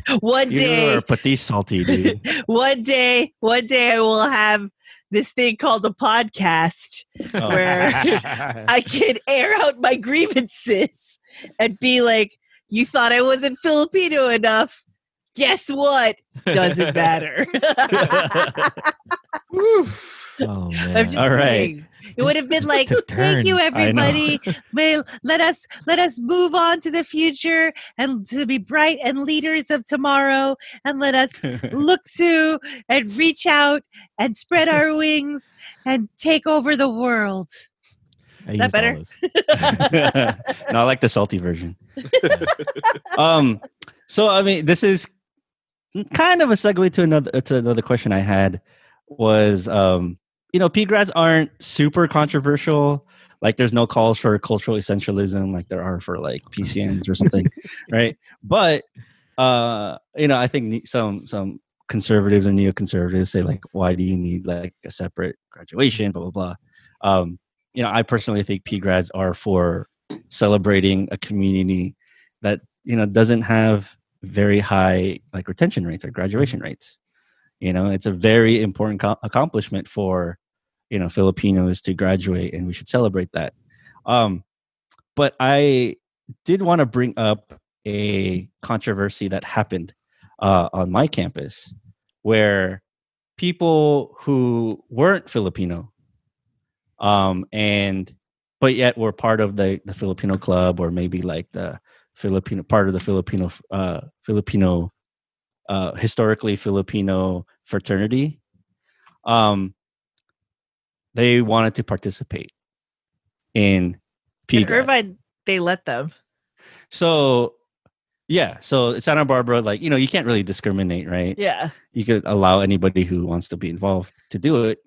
too. One You day, are pretty salty, dude. one day I will have this thing called a podcast Oh. where I can air out my grievances and be like, you thought I wasn't Filipino enough. Guess what? Doesn't matter. Oh man. I'm just All right. kidding. It would have been like, took thank you, turns. I know. everybody. Let us move on to the future and to be bright and leaders of tomorrow. And let us look to and reach out and spread our wings and take over the world. I Is that used all better? those. No, I like the salty version. So I mean, this is kind of a segue to another question I had was, p-grads aren't super controversial. Like, there's no calls for cultural essentialism like there are for like PCNs or something, right? But I think some conservatives and neoconservatives say like, why do you need like a separate graduation? Blah blah blah. I personally think p-grads are for celebrating a community that doesn't have very high like retention rates or graduation rates. It's a very important accomplishment for Filipinos to graduate, and we should celebrate that. But I did want to bring up a controversy that happened on my campus, where people who weren't Filipino, but yet were part of the Filipino club, or maybe like the Filipino part of the Filipino historically Filipino fraternity, they wanted to participate in In p-grad. Irvine, they let them. So Yeah, so Santa Barbara, like, you can't really discriminate, right? Yeah. You could allow anybody who wants to be involved to do it.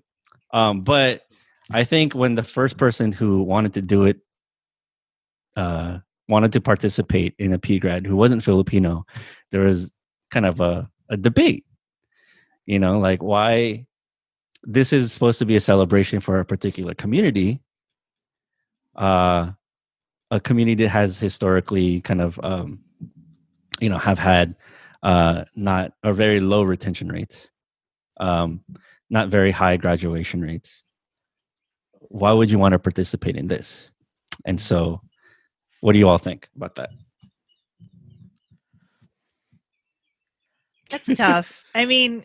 But I think when the first person who wanted to do it, wanted to participate in a p-grad who wasn't Filipino, there was kind of a debate, like why this is supposed to be a celebration for a particular community, a community that has historically kind of, have had not a very low retention rates, not very high graduation rates. Why would you want to participate in this? And so, what do you all think about that? That's tough. I mean,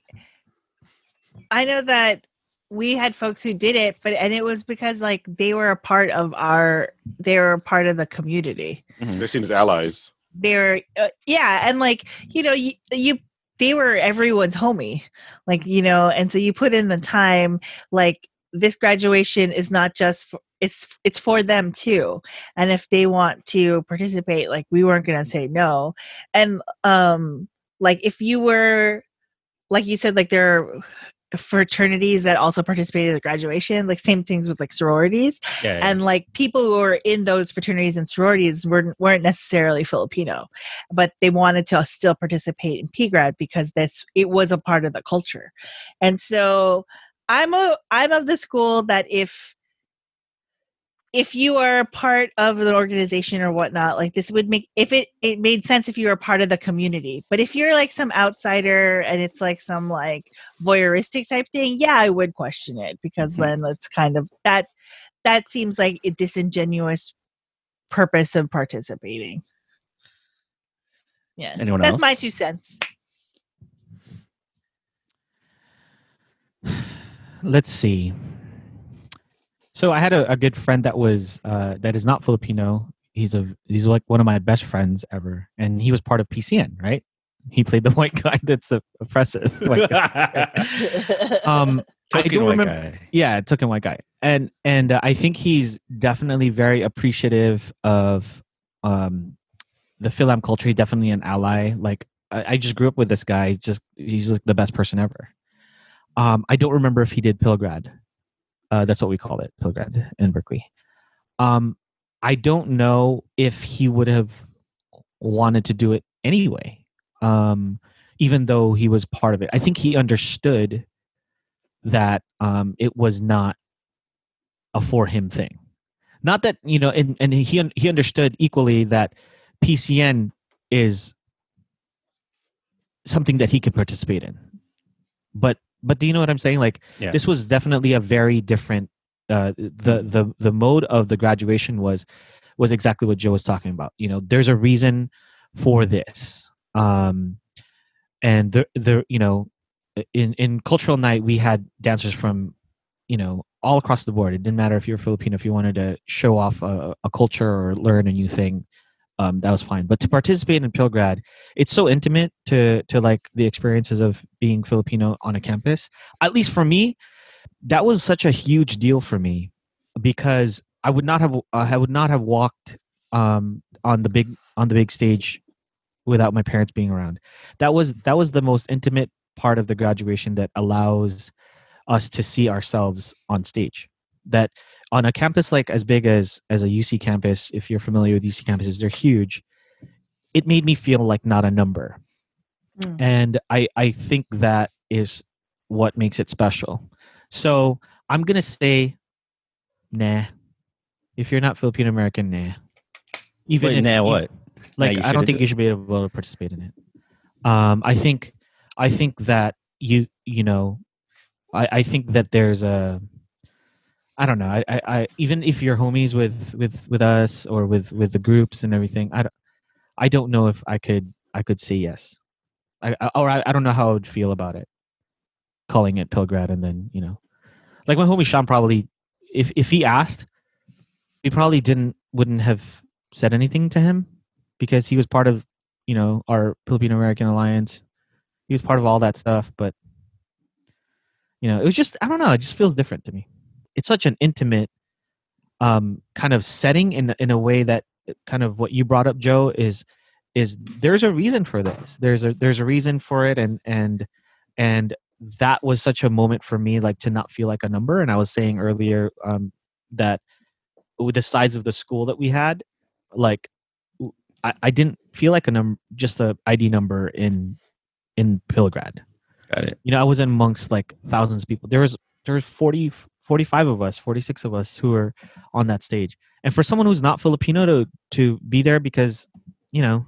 I know that we had folks who did it, and it was because like they were a part of the community. They're seen as allies. They're and like they were everyone's homie, like and so you put in the time. Like this graduation is not just for, it's for them too, and if they want to participate, like we weren't gonna say no. And like if you were, like you said, like there are fraternities that also participated in the graduation, like same things with like sororities. And like people who were in those fraternities and sororities weren't necessarily Filipino, but they wanted to still participate in p-grad because it was a part of the culture. And so I'm of the school that if you are part of an organization or whatnot, like this would make, if it made sense if you were part of the community. But if you're like some outsider and it's like some like voyeuristic type thing, yeah, I would question it, because then it's kind of that seems like a disingenuous purpose of participating. Yeah. Anyone That's else? my 2 cents. Let's see. So I had a good friend that is not Filipino. He's like one of my best friends ever, and he was part of PCN, right? He played the white guy that's oppressive. White guy. I don't remember. Guy. Yeah, token white guy, and I think he's definitely very appreciative of the Fil-Am culture. He's definitely an ally. Like I just grew up with this guy. He's like the best person ever. I don't remember if he did p-grad. That's what we call it, fil-grad in Berkeley. I don't know if he would have wanted to do it anyway, even though he was part of it. I think he understood that it was not a for him thing. Not that, and he understood equally that PCN is something that he could participate in. But do you know what I'm saying? Like, This was definitely a very different. The mode of the graduation was exactly what Joe was talking about. There's a reason for this, and in cultural night we had dancers from, all across the board. It didn't matter if you're Filipino. If you wanted to show off a culture or learn a new thing, that was fine. But to participate in p-grad, it's so intimate to like the experiences of being Filipino on a campus. At least for me, that was such a huge deal for me, because I would not have walked on the big stage without my parents being around. That was the most intimate part of the graduation that allows us to see ourselves on stage. That on a campus like as big as a UC campus, if you're familiar with UC campuses, they're huge. It made me feel like not a number. And I think that is what makes it special. So I'm going to say, nah. If you're not Filipino American, nah. Even Wait, if nah, what? Like, I don't think you should be able to participate in it. I think that I think that there's a, I don't know. I even if you're homies with us or with the groups and everything, I don't know if I could say yes. I don't know how I would feel about it, calling it p-grad, and then like my homie Sean probably, if he asked, we probably wouldn't have said anything to him, because he was part of our Filipino American Alliance. He was part of all that stuff, but it was just, I don't know. It just feels different to me. It's such an intimate kind of setting in a way that kind of what you brought up, Joe, is there's a reason for this. There's a reason for it, and that was such a moment for me, like to not feel like a number. And I was saying earlier that with the size of the school that we had, like I didn't feel like a number, just a ID number in fil-grad. Got it. You know, I was amongst like thousands of people. There was 40, 45 of us, 46 of us who were on that stage. And for someone who's not Filipino to be there, because, you know,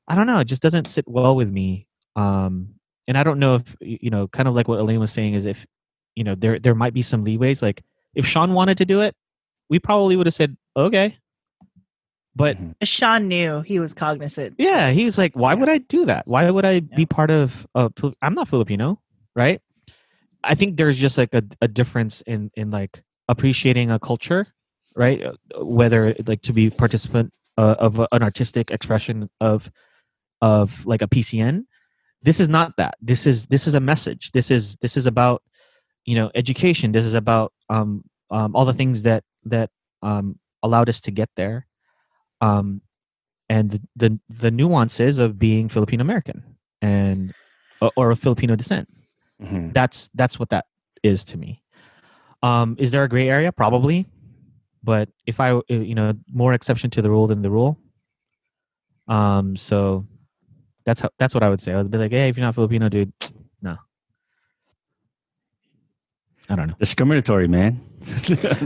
I don't know, it just doesn't sit well with me. And I don't know if, you know, kind of like what Elaine was saying, is if, you know, there might be some leeways. Like if Sean wanted to do it, we probably would have said, okay. But Sean knew, he was cognizant. yeah, he was like, why would I do that? Why would I be part of I'm not Filipino, right? I think there's just like a difference in like appreciating a culture, right? Whether like to be participant of an artistic expression of like a PCN. This is not that. This is a message. This is about, you know, education. This is about all the things that allowed us to get there. And the nuances of being Filipino American and or of Filipino descent. Mm-hmm. That's what that is to me. Is there a gray area? Probably, but if I, you know, more exception to the rule than the rule. So that's what I would say. I would be like, hey, if you're not Filipino, dude, no. I don't know. Discriminatory, man.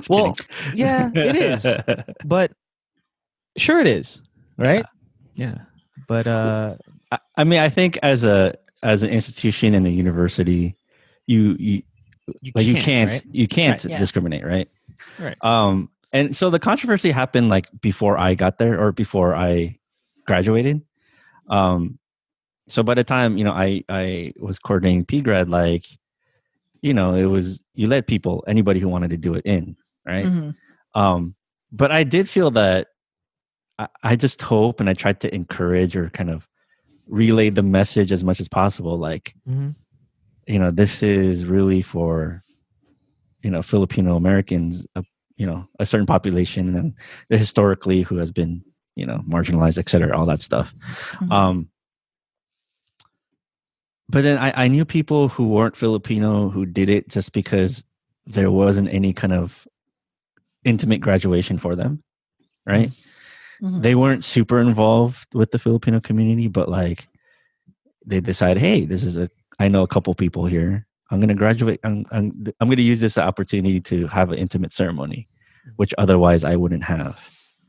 Well, yeah, it is, but sure it is, right? Yeah. But I mean, I think as an institution and a university, you can't Right, yeah. discriminate, right? Right. And so the controversy happened like before I got there or before I graduated. So by the time, you know, I was coordinating p-grad, like, you know, it was, you let people, anybody who wanted to do it in, right? Mm-hmm. But I did feel that I just hope, and I tried to encourage or kind of relay the message as much as possible. Like, you know, this is really for, you know, Filipino Americans, you know, a certain population, and then historically who has been, you know, marginalized, et cetera, all that stuff. Mm-hmm. But then I knew people who weren't Filipino who did it just because there wasn't any kind of intimate graduation for them, right? Mm-hmm. They weren't super involved with the Filipino community, but like they decide, hey, I know a couple people here. I'm going to graduate. I'm going to use this opportunity to have an intimate ceremony, which otherwise I wouldn't have.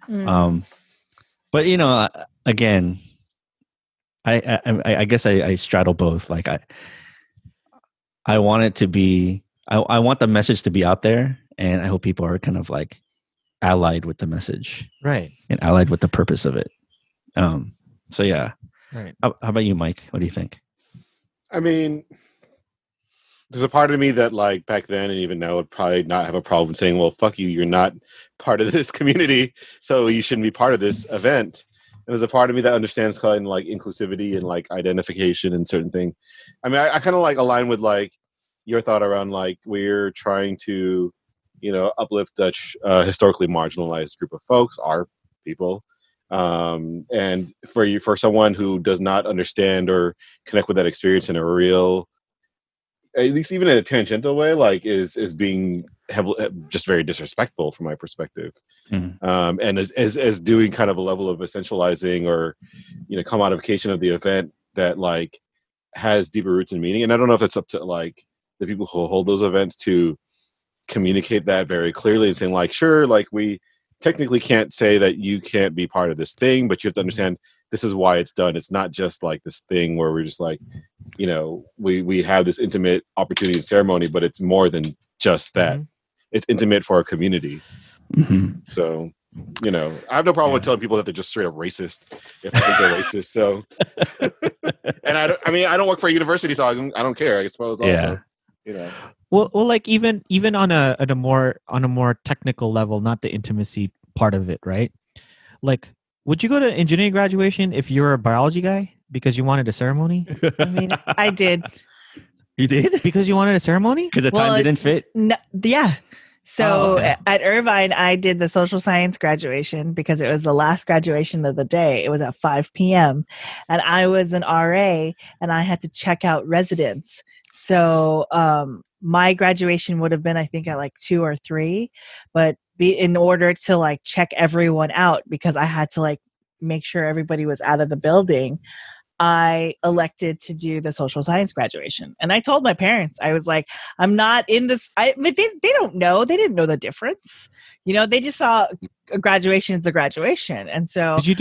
But, you know, again, I guess I straddle both. Like I want it to be, I want the message to be out there, and I hope people are kind of like allied with the message, right, and allied with the purpose of it. So yeah. Right. How about you, Mike? What do you think? I mean, there's a part of me that, like, back then and even now would probably not have a problem saying, well, fuck you, you're not part of this community, so you shouldn't be part of this event. And there's a part of me that understands kind of like inclusivity and like identification and certain thing. I mean, I kind of like align with like your thought around like we're trying to, you know, uplift Dutch historically marginalized group of folks, our people. And for someone who does not understand or connect with that experience in a real, at least even in a tangential way, like is being heavily, just very disrespectful from my perspective. And as doing kind of a level of essentializing or, you know, commodification of the event that like has deeper roots and meaning. And I don't know if it's up to like the people who hold those events to communicate that very clearly and saying like, sure, like we technically can't say that you can't be part of this thing, but you have to understand this is why it's done. It's not just like this thing where we're just like, you know, we have this intimate opportunity and ceremony, but it's more than just that. It's intimate for our community. So, you know, I have no problem with telling people that they're just straight up racist if I think they're racist. So, and I mean, I don't work for a university, so I don't care. I suppose also, you know. Well, like even on a more technical level, not the intimacy part of it, right? Like, would you go to engineering graduation if you're a biology guy because you wanted a ceremony? I mean, I did. You did? Because you wanted a ceremony? Because the time didn't fit? No, yeah. So okay. at Irvine, I did the social science graduation because it was the last graduation of the day. It was at 5 p.m. And I was an RA and I had to check out residents. So my graduation would have been, I think, at like 2 or 3. But in order to like check everyone out, because I had to like make sure everybody was out of the building, I elected to do the social science graduation. And I told my parents, I was like, I'm not in this. But they don't know. They didn't know the difference. You know, they just saw a graduation is a graduation. And so Did you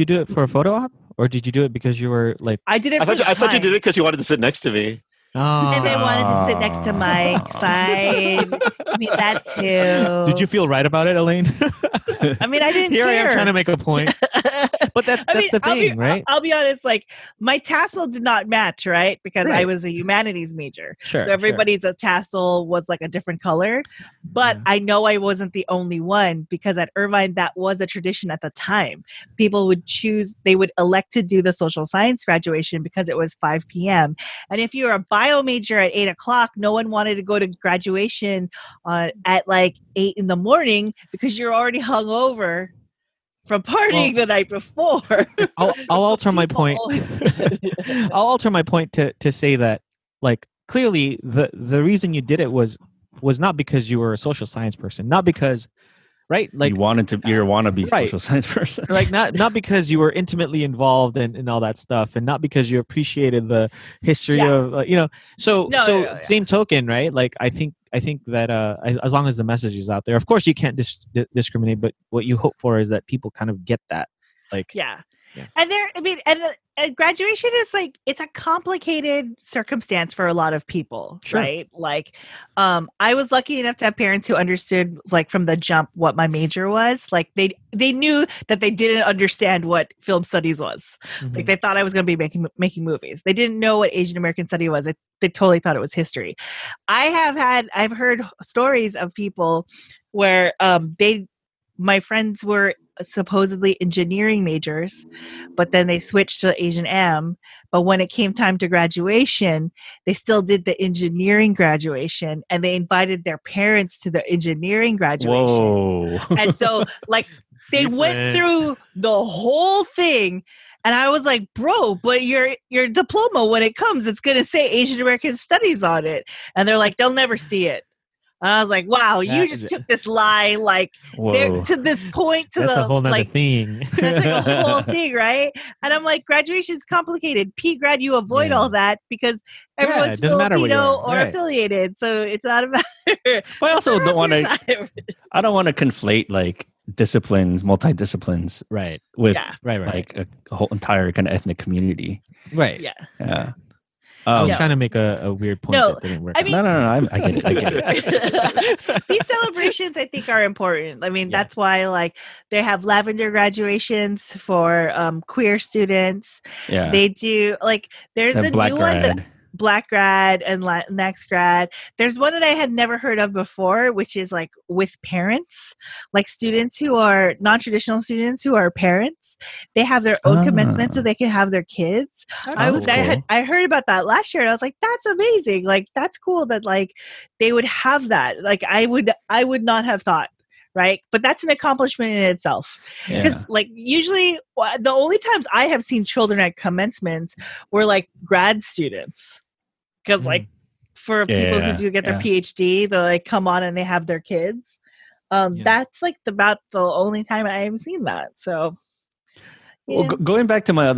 do it for a photo op, or did you do it because you were like? I did it. I thought you did it because you wanted to sit next to me. And they wanted to sit next to Mike. Fine. I mean, that too. Did you feel right about it, Elaine? I mean, I didn't Here care. I am trying to make a point. But that's the thing, right? I'll be honest, like my tassel did not match, right? Because I was a humanities major. Sure. So everybody's tassel was like a different color. But I know I wasn't the only one, because at Irvine, that was a tradition at the time. People would they would elect to do the social science graduation because it was 5 p.m. And if you're a bio major at 8 o'clock, no one wanted to go to graduation at like 8 in the morning because you're already hungover from partying the night before. I'll alter my point. I'll alter my point to say that, like, clearly the reason you did it was not because you were a social science person, not because, right? Like you're a wannabe right. social science person. Like not because you were intimately involved in all that stuff, and not because you appreciated the history of So same token, right? Like I think that as long as the message is out there, of course you can't discriminate, but what you hope for is that people kind of get that, like and graduation is like, it's a complicated circumstance for a lot of people, right? Like, I was lucky enough to have parents who understood, like, from the jump what my major was. Like, they knew that they didn't understand what film studies was. Mm-hmm. Like, they thought I was going to be making movies. They didn't know what Asian American study was. They totally thought it was history. I've heard stories of people where my friends were supposedly engineering majors, but then they switched to Asian Am. But when it came time to graduation, they still did the engineering graduation, and they invited their parents to the engineering graduation. Whoa. And so, like, they went through the whole thing. And I was like, bro, but your diploma, when it comes, it's going to say Asian American Studies on it. And they're like, they'll never see it. And I was like, wow, you just took this lie, like, to this point, to that's the, a whole nother like, thing. That's like a whole thing, right? And I'm like, graduation is complicated. P-grad, you avoid all that because everyone's Filipino or affiliated, so it's not about. But I also don't want to. I don't want to conflate like multi-disciplines, right? With right. like a whole entire kind of ethnic community, right? Yeah. I was trying to make a weird point that didn't work. I mean, no, I get it. These celebrations, I think, are important. I mean, that's why, like, they have lavender graduations for queer students. Yeah, they do. Like, there's a new one that Black grad and Latinx grad. There's one that I had never heard of before, which is like with parents, like students who are non-traditional students who are parents. They have their own commencement so they can have their kids. I heard about that last year, and I was like, that's amazing. Like, that's cool that like they would have that. Like, I would not have thought. Right. But that's an accomplishment in itself. Because like usually the only times I have seen children at commencements were like grad students. Because like for people who do get their PhD, they like come on and they have their kids. That's like about the only time I have seen that. So well, going back to my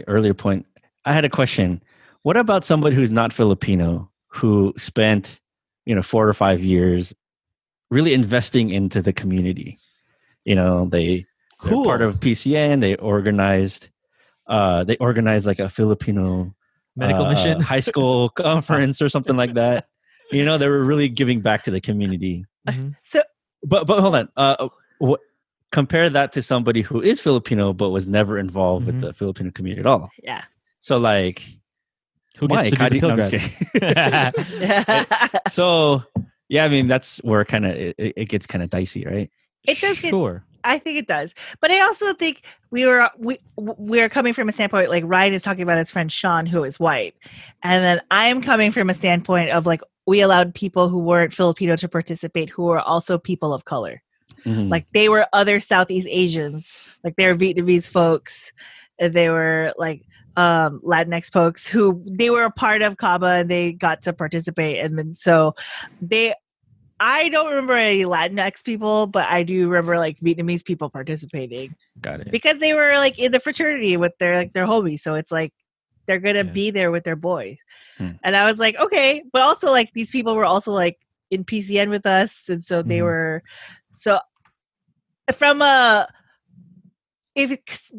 earlier point, I had a question. What about somebody who's not Filipino who spent 4 or 5 years really investing into the community? They're part of PCN. They organized like a Filipino medical mission high school conference or something like that. They were really giving back to the community. Mm-hmm. So, but hold on. Compare that to somebody who is Filipino but was never involved with the Filipino community at all. Yeah. So like, who gets to do the Pilgrim? So. Yeah, I mean that's where kind of it gets kind of dicey, right? It does. Sure. I think it does, but I also think we're coming from a standpoint like Ryan is talking about his friend Sean, who is white, and then I'm coming from a standpoint of like we allowed people who weren't Filipino to participate, who were also people of color. Mhm. Like they were other Southeast Asians, like they were Vietnamese folks, and they were like Latinx folks who they were a part of Kaba and they got to participate. And then so I don't remember any Latinx people, but I do remember like Vietnamese people participating Got it. because they were like in the fraternity with their homies. So it's like they're gonna Yeah. be there with their boys. Hmm. And I was like, okay, but also like these people were also like in PCN with us, and so they Mhm. were so from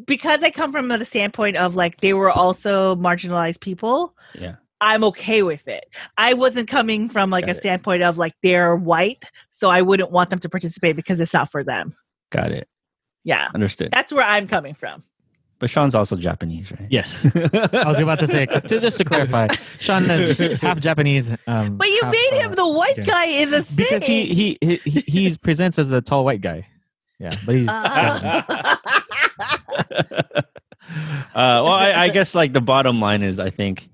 because I come from the standpoint of like they were also marginalized people. Yeah. I'm okay with it. I wasn't coming from like Got a it. standpoint of like they're white, so I wouldn't want them to participate because it's not for them. Got it. Yeah, Understood. that's where I'm coming from. But Sean's also Japanese, right? Yes. I was about to say, just to clarify, Sean is half Japanese. But you half, made him the white yeah. guy in the thing. because he presents as a tall white guy. Yeah, but he's Well, I guess like the bottom line is I think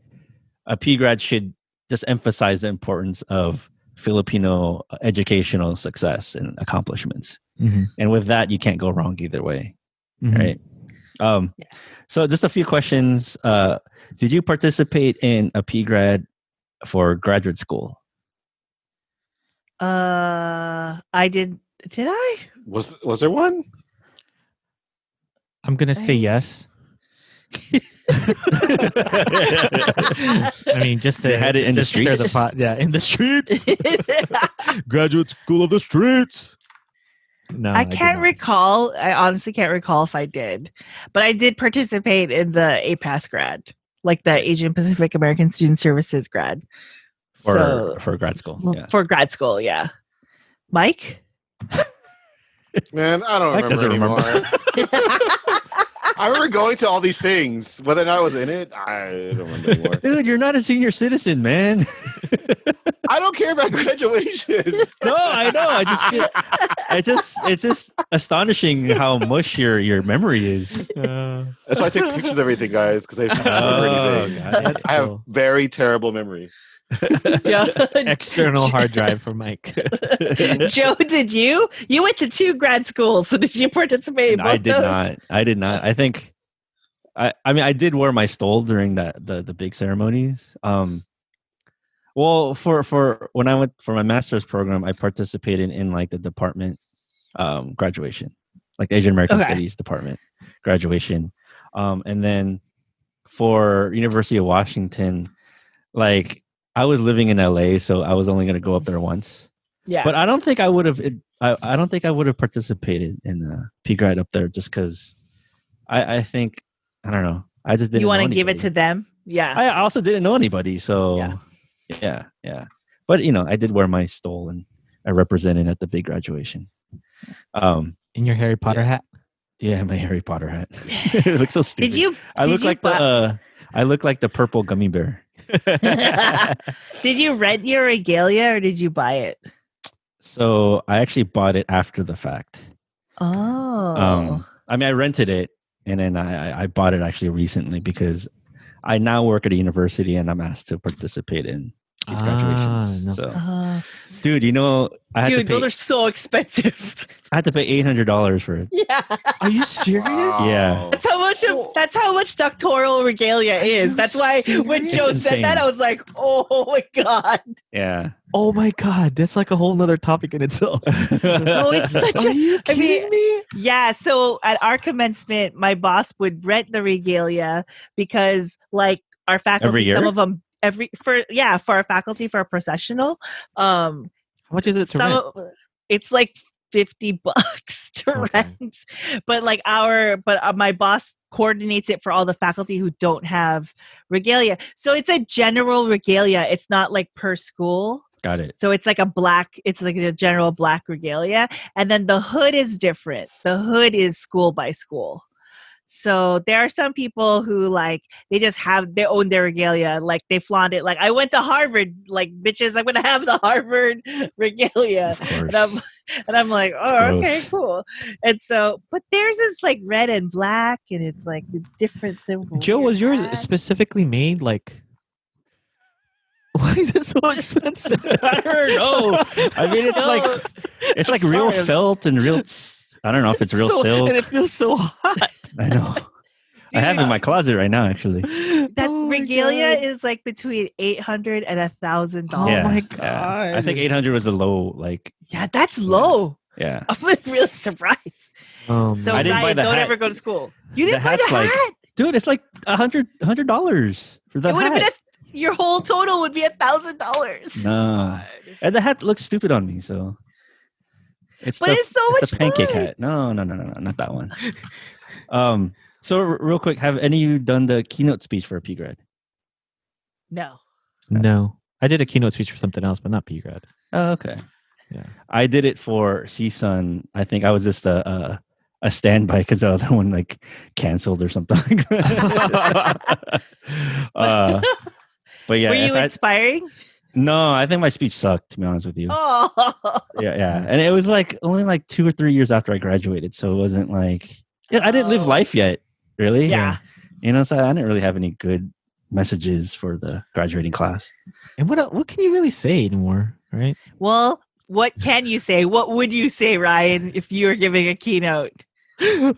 a p-grad should just emphasize the importance of Filipino educational success and accomplishments. Mhm. And with that, you can't go wrong either way, Mhm. right? So just a few questions. Did you participate in a p-grad for graduate school? I did. Did I? Was there one? I'm gonna say yes. I mean, just to They had it in the just stir streets? pot. Yeah, in the streets. Graduate school of the streets. No, I did can't not. recall. I honestly can't recall if I did, but I did participate in the APAS grad, like the Asian Pacific American Student Services grad. For grad school. Yeah. For grad school, yeah. Mike? Man, I don't Mike remember doesn't anymore. remember. I remember going to all these things. Whether or not I was in it, I don't remember anymore. Dude, you're not a senior citizen, man. I don't care about graduations. No, I know. It's just astonishing how mush your memory is. That's why I take pictures of everything, guys, because I remember Oh, everything. got it. That's I have cool. very terrible memory. External hard drive for Mike. Joe, did you? You went to 2 grad schools, so did you participate in And both I did those? not. I did not. I think I mean I did wear my stole during the big ceremonies. Well, for when I went for my master's program, I participated in like the department graduation, like the Asian American Studies department graduation. And then for University of Washington, like I was living in LA, so I was only going to go up there once. Yeah. But I don't think I would have. I don't think I would have participated in the p-grad up there just because I think I don't know. I just didn't. You want know to give it anybody. to them? Yeah. I also didn't know anybody, so Yeah. yeah. But you know, I did wear my stole and I represented at the big graduation. In your Harry Potter hat. Yeah, my Harry Potter hat. It looks so stupid. Did you? I did look you like I look like the purple gummy bear. Did you rent your regalia or did you buy it? So I actually bought it after the fact. Oh. I mean, I rented it and then I bought it actually recently because I now work at a university and I'm asked to participate in these graduations. no. So, dude, you know, I had Dude, to pay, those are so expensive. I had to pay $800 for it. Yeah. Are you serious? Yeah. That's how much doctoral regalia is. That's why when serious? Joe It's said that, insane. I was like, oh my God. Yeah. Oh my god, that's like a whole nother topic in itself. Oh, it's such Are you I mean, kidding me? Yeah, so at our commencement, my boss would rent the regalia because like our faculty, Every year? some of them for our faculty for a processional. How much is it to rent? It's like $50 to Okay. rent, but like my boss coordinates it for all the faculty who don't have regalia. So it's a general regalia. It's not like per school. Got it. So it's like a general black regalia. And then the hood is different. The hood is school by school. So there are some people who like, they own their regalia. Like they flaunt it. Like I went to Harvard, like bitches, I'm going to have the Harvard regalia. Of course. And I'm like, oh, Gross. okay, cool. And so, but theirs is like red and black and it's like different. Joe, was yours hat. specifically made like Why is it so expensive? I don't know. I mean, it's like real Sorry. felt and real. I don't know if it's real silk. And it feels so hot. I know. I have it in my closet right now, actually. That Oh my regalia God. is like between $800 and $1,000. Oh Yeah, my yeah. God. I think 800 was the low. Like, Yeah, that's low. yeah. I'm really surprised. So I didn't buy Ryan, the don't hat. ever go to school. You The didn't buy the hat's like- hat? Dude, it's like $100 for the It would have hat. been your whole total would be $1,000. No, and the hat looks stupid on me. So it's But it's so much the pancake fun. hat. No, not that one. So real quick, have any of you done the keynote speech for a p-grad? No. No. I did a keynote speech for something else, but not p-grad. Oh, okay. Yeah. I did it for CSUN. I think I was just a standby because the other one like canceled or something. But yeah, Were you if inspiring? no, I think my speech sucked. To be honest with you, Oh. yeah, and it was like only like 2 or 3 years after I graduated, so it wasn't like I didn't live Oh. life yet, really. Yeah. You know, so I didn't really have any good messages for the graduating class. And what can you really say anymore, right? Well, what can you say? What would you say, Ryan, if you were giving a keynote to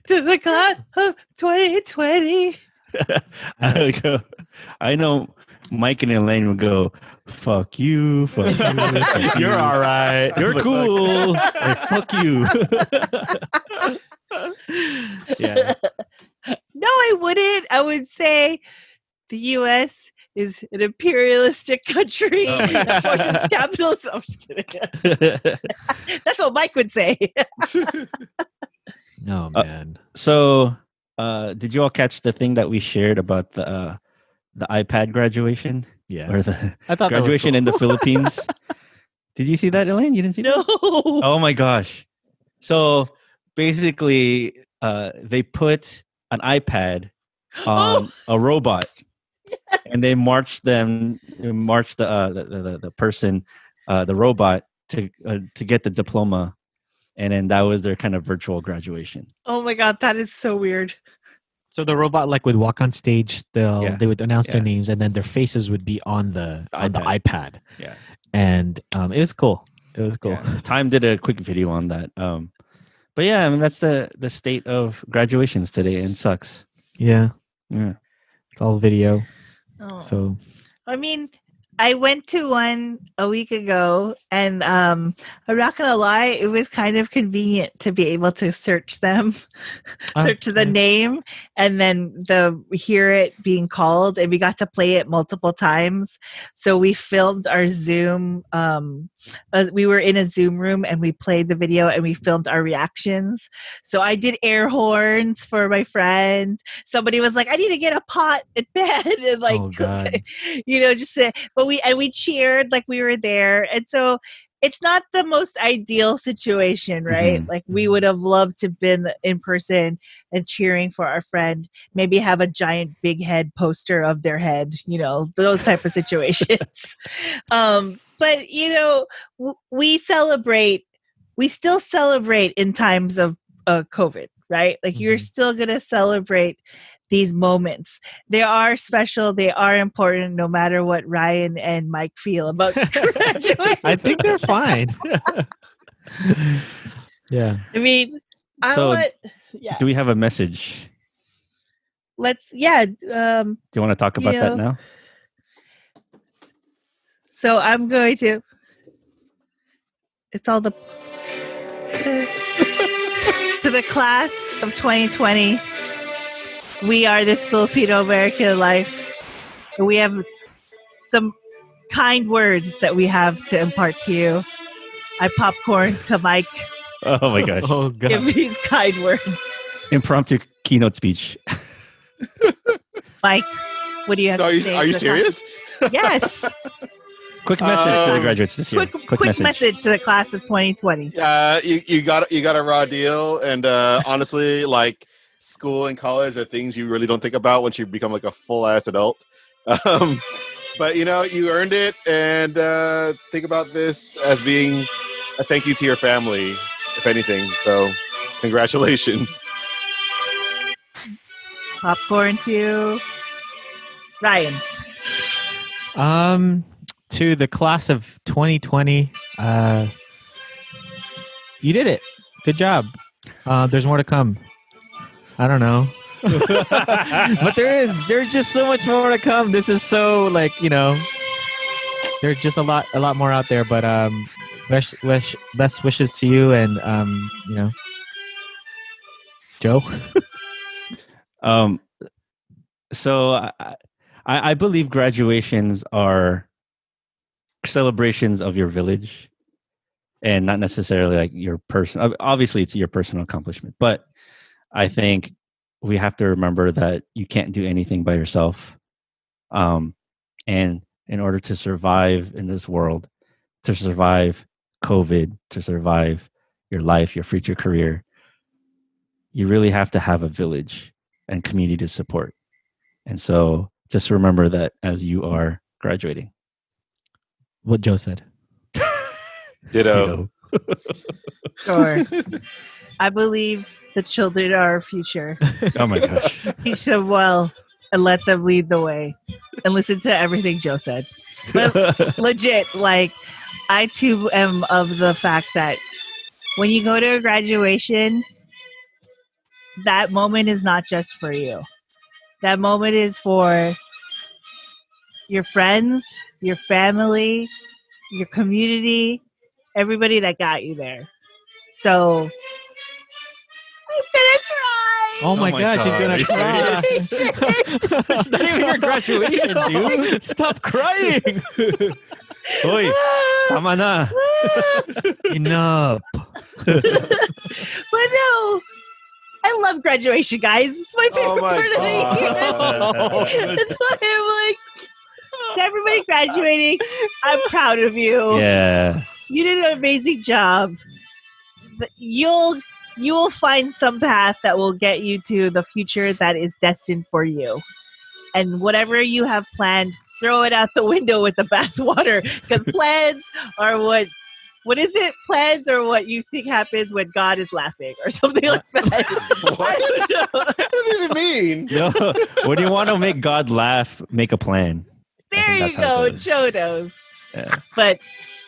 the class of 2020? I would go. I know Mike and Elaine would go, "Fuck you, fuck you, fuck you. You're all right. You're cool. Or, fuck you." Yeah. No, I wouldn't. I would say the U.S. is an imperialistic country that forces capitalism. I'm just kidding. That's what Mike would say. No, man. So, did you all catch the thing that we shared about the iPad graduation Yeah. or the I thought that was graduation in the Philippines? Did you see that, Elaine? You didn't see No. that? Oh my gosh! So basically, they put an iPad on a robot, and they marched the person, the robot, to get the diploma, and then that was their kind of virtual graduation. Oh my God, that is so weird. So the robot would walk on stage. Yeah. They would announce their Yeah. names, and then their faces would be on the iPad. iPad. Yeah. And it was cool. It was cool. Yeah. Time did a quick video on that. But yeah, I mean that's the state of graduations today, and sucks. Yeah. Yeah. It's all video. Oh. So I mean, I went to one a week ago, and I'm not gonna lie, it was kind of convenient to be able to search them, search the name, and then hear it being called, and we got to play it multiple times. So we filmed our Zoom. We were in a Zoom room, and we played the video, and we filmed our reactions. So I did air horns for my friend. Somebody was like, "I need to get a pot in bed," and like, Oh, God. just to, but we cheered like we were there. And so it's not the most ideal situation, right? Mhm. Like we would have loved to been in person and cheering for our friend, maybe have a giant big head poster of their head, those type of situations. But we still celebrate in times of COVID, right? Like you're Mhm. still going to celebrate these moments. They are special. They are important no matter what Ryan and Mike feel about graduating. I think they're fine. Yeah. I mean, So, yeah. Do we have a message? Do Do you want to talk about that now? So I'm going to. It's all to the class of 2020. We are this Filipino American life. And we have some kind words that we have to impart to you. I popcorn to Mike. Oh my gosh! Oh, Give God. these kind words. Impromptu keynote speech. Mike, what do you have No, to say? are you to the class? serious? Yes. Quick message to the graduates this year. Quick message to the class of 2020. You got a raw deal, and honestly, like school and college are things you really don't think about once you become like a full ass adult. But you earned it, and think about this as being a thank you to your family, if anything. So, congratulations. Popcorn to Ryan. To the class of 2020, you did it. Good job. There's more to come. I don't know. But there's just so much more to come. This is so like, there's just a lot more out there, but best wishes to you and Joe. So I believe graduations are celebrations of your village and not necessarily like your personal. Obviously, it's your personal accomplishment, but I think we have to remember that you can't do anything by yourself. And in order to survive in this world, to survive COVID, to survive your life, your future career, you really have to have a village and community to support. And so just remember that as you are graduating. What Joe said. Ditto. Sure. I believe the children are our future. Oh my gosh. Teach them well and let them lead the way. And listen to everything Joe said. But legit, like, I too am of the fact that when you go to a graduation, that moment is not just for you. That moment is for your friends, your family, your community, everybody that got you there. So I'm gonna cry. Oh my gosh, she's gonna cry. It's not even your graduation, dude. Stop crying. Hoy, tama na. Enough. But no, I love graduation, guys. It's my favorite part of the year. That's why I'm like, to everybody graduating, I'm proud of you. Yeah. You did an amazing job. You will find some path that will get you to the future that is destined for you. And whatever you have planned, throw it out the window with the bathwater. Because plans are what is it? Plans are what you think happens when God is laughing or something like that. What? I don't know. What does it even mean? No, when you want to make God laugh, make a plan. There you that's how it go. goes. Joe knows. Yeah. But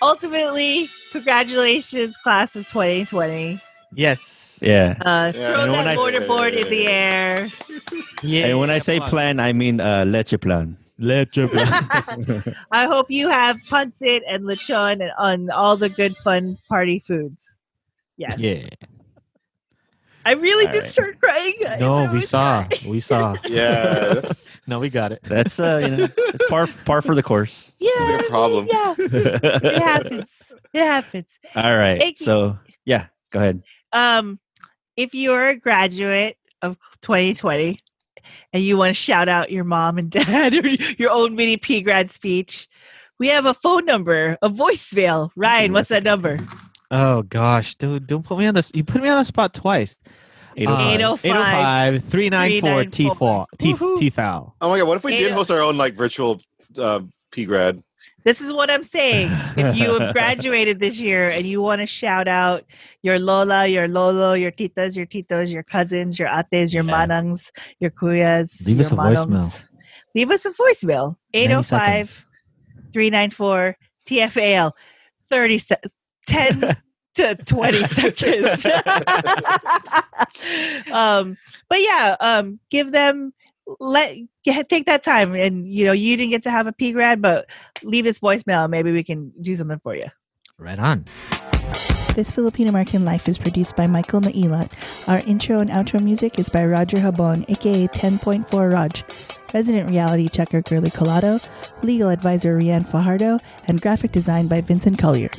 ultimately, congratulations, class of 2020. Yes. Yeah. Throw And when that I- mortarboard in the air. Yeah. And when I say plan, I mean leche plan. I hope you have pancit and lechon and on all the good fun party foods. Yes. Yeah. I really All did right. start crying, guys. No, I we was saw. crying. We saw. Yeah, that's No, we got it. That's it's par for the course. Yeah, a problem. Yeah, it happens. It happens. All right. Thank you. So yeah, go ahead. If you're a graduate of 2020 and you want to shout out your mom and dad or your own mini p-grad speech, we have a phone number, a voicemail. Ryan, what's that number? Oh gosh, dude, don't put me on this. You put me on the spot twice. 805. 394 Woohoo. TFAL. oh my god. What if we did 8 host our own like virtual p-grad? This is what I'm saying. If you have graduated this year and you want to shout out your Lola, your Lolo, your Titas, your Titos, your cousins, your Ates, your Yeah. Manangs, your Kuyas, Leave your us a Manongs, voicemail. Leave us a voicemail. 90 seconds. 805-394 TFAL. 10 to 20 seconds. But yeah, give them take that time, and you didn't get to have a p-grad, but leave this voicemail. Maybe we can do something for you. Right on. This Filipino American Life is produced by Michael Nailat. Our intro and outro music is by Roger Habon, aka 10.4 Raj. Resident reality checker Girly Colado, legal advisor Rianne Fajardo, and graphic design by Vincent Collyer.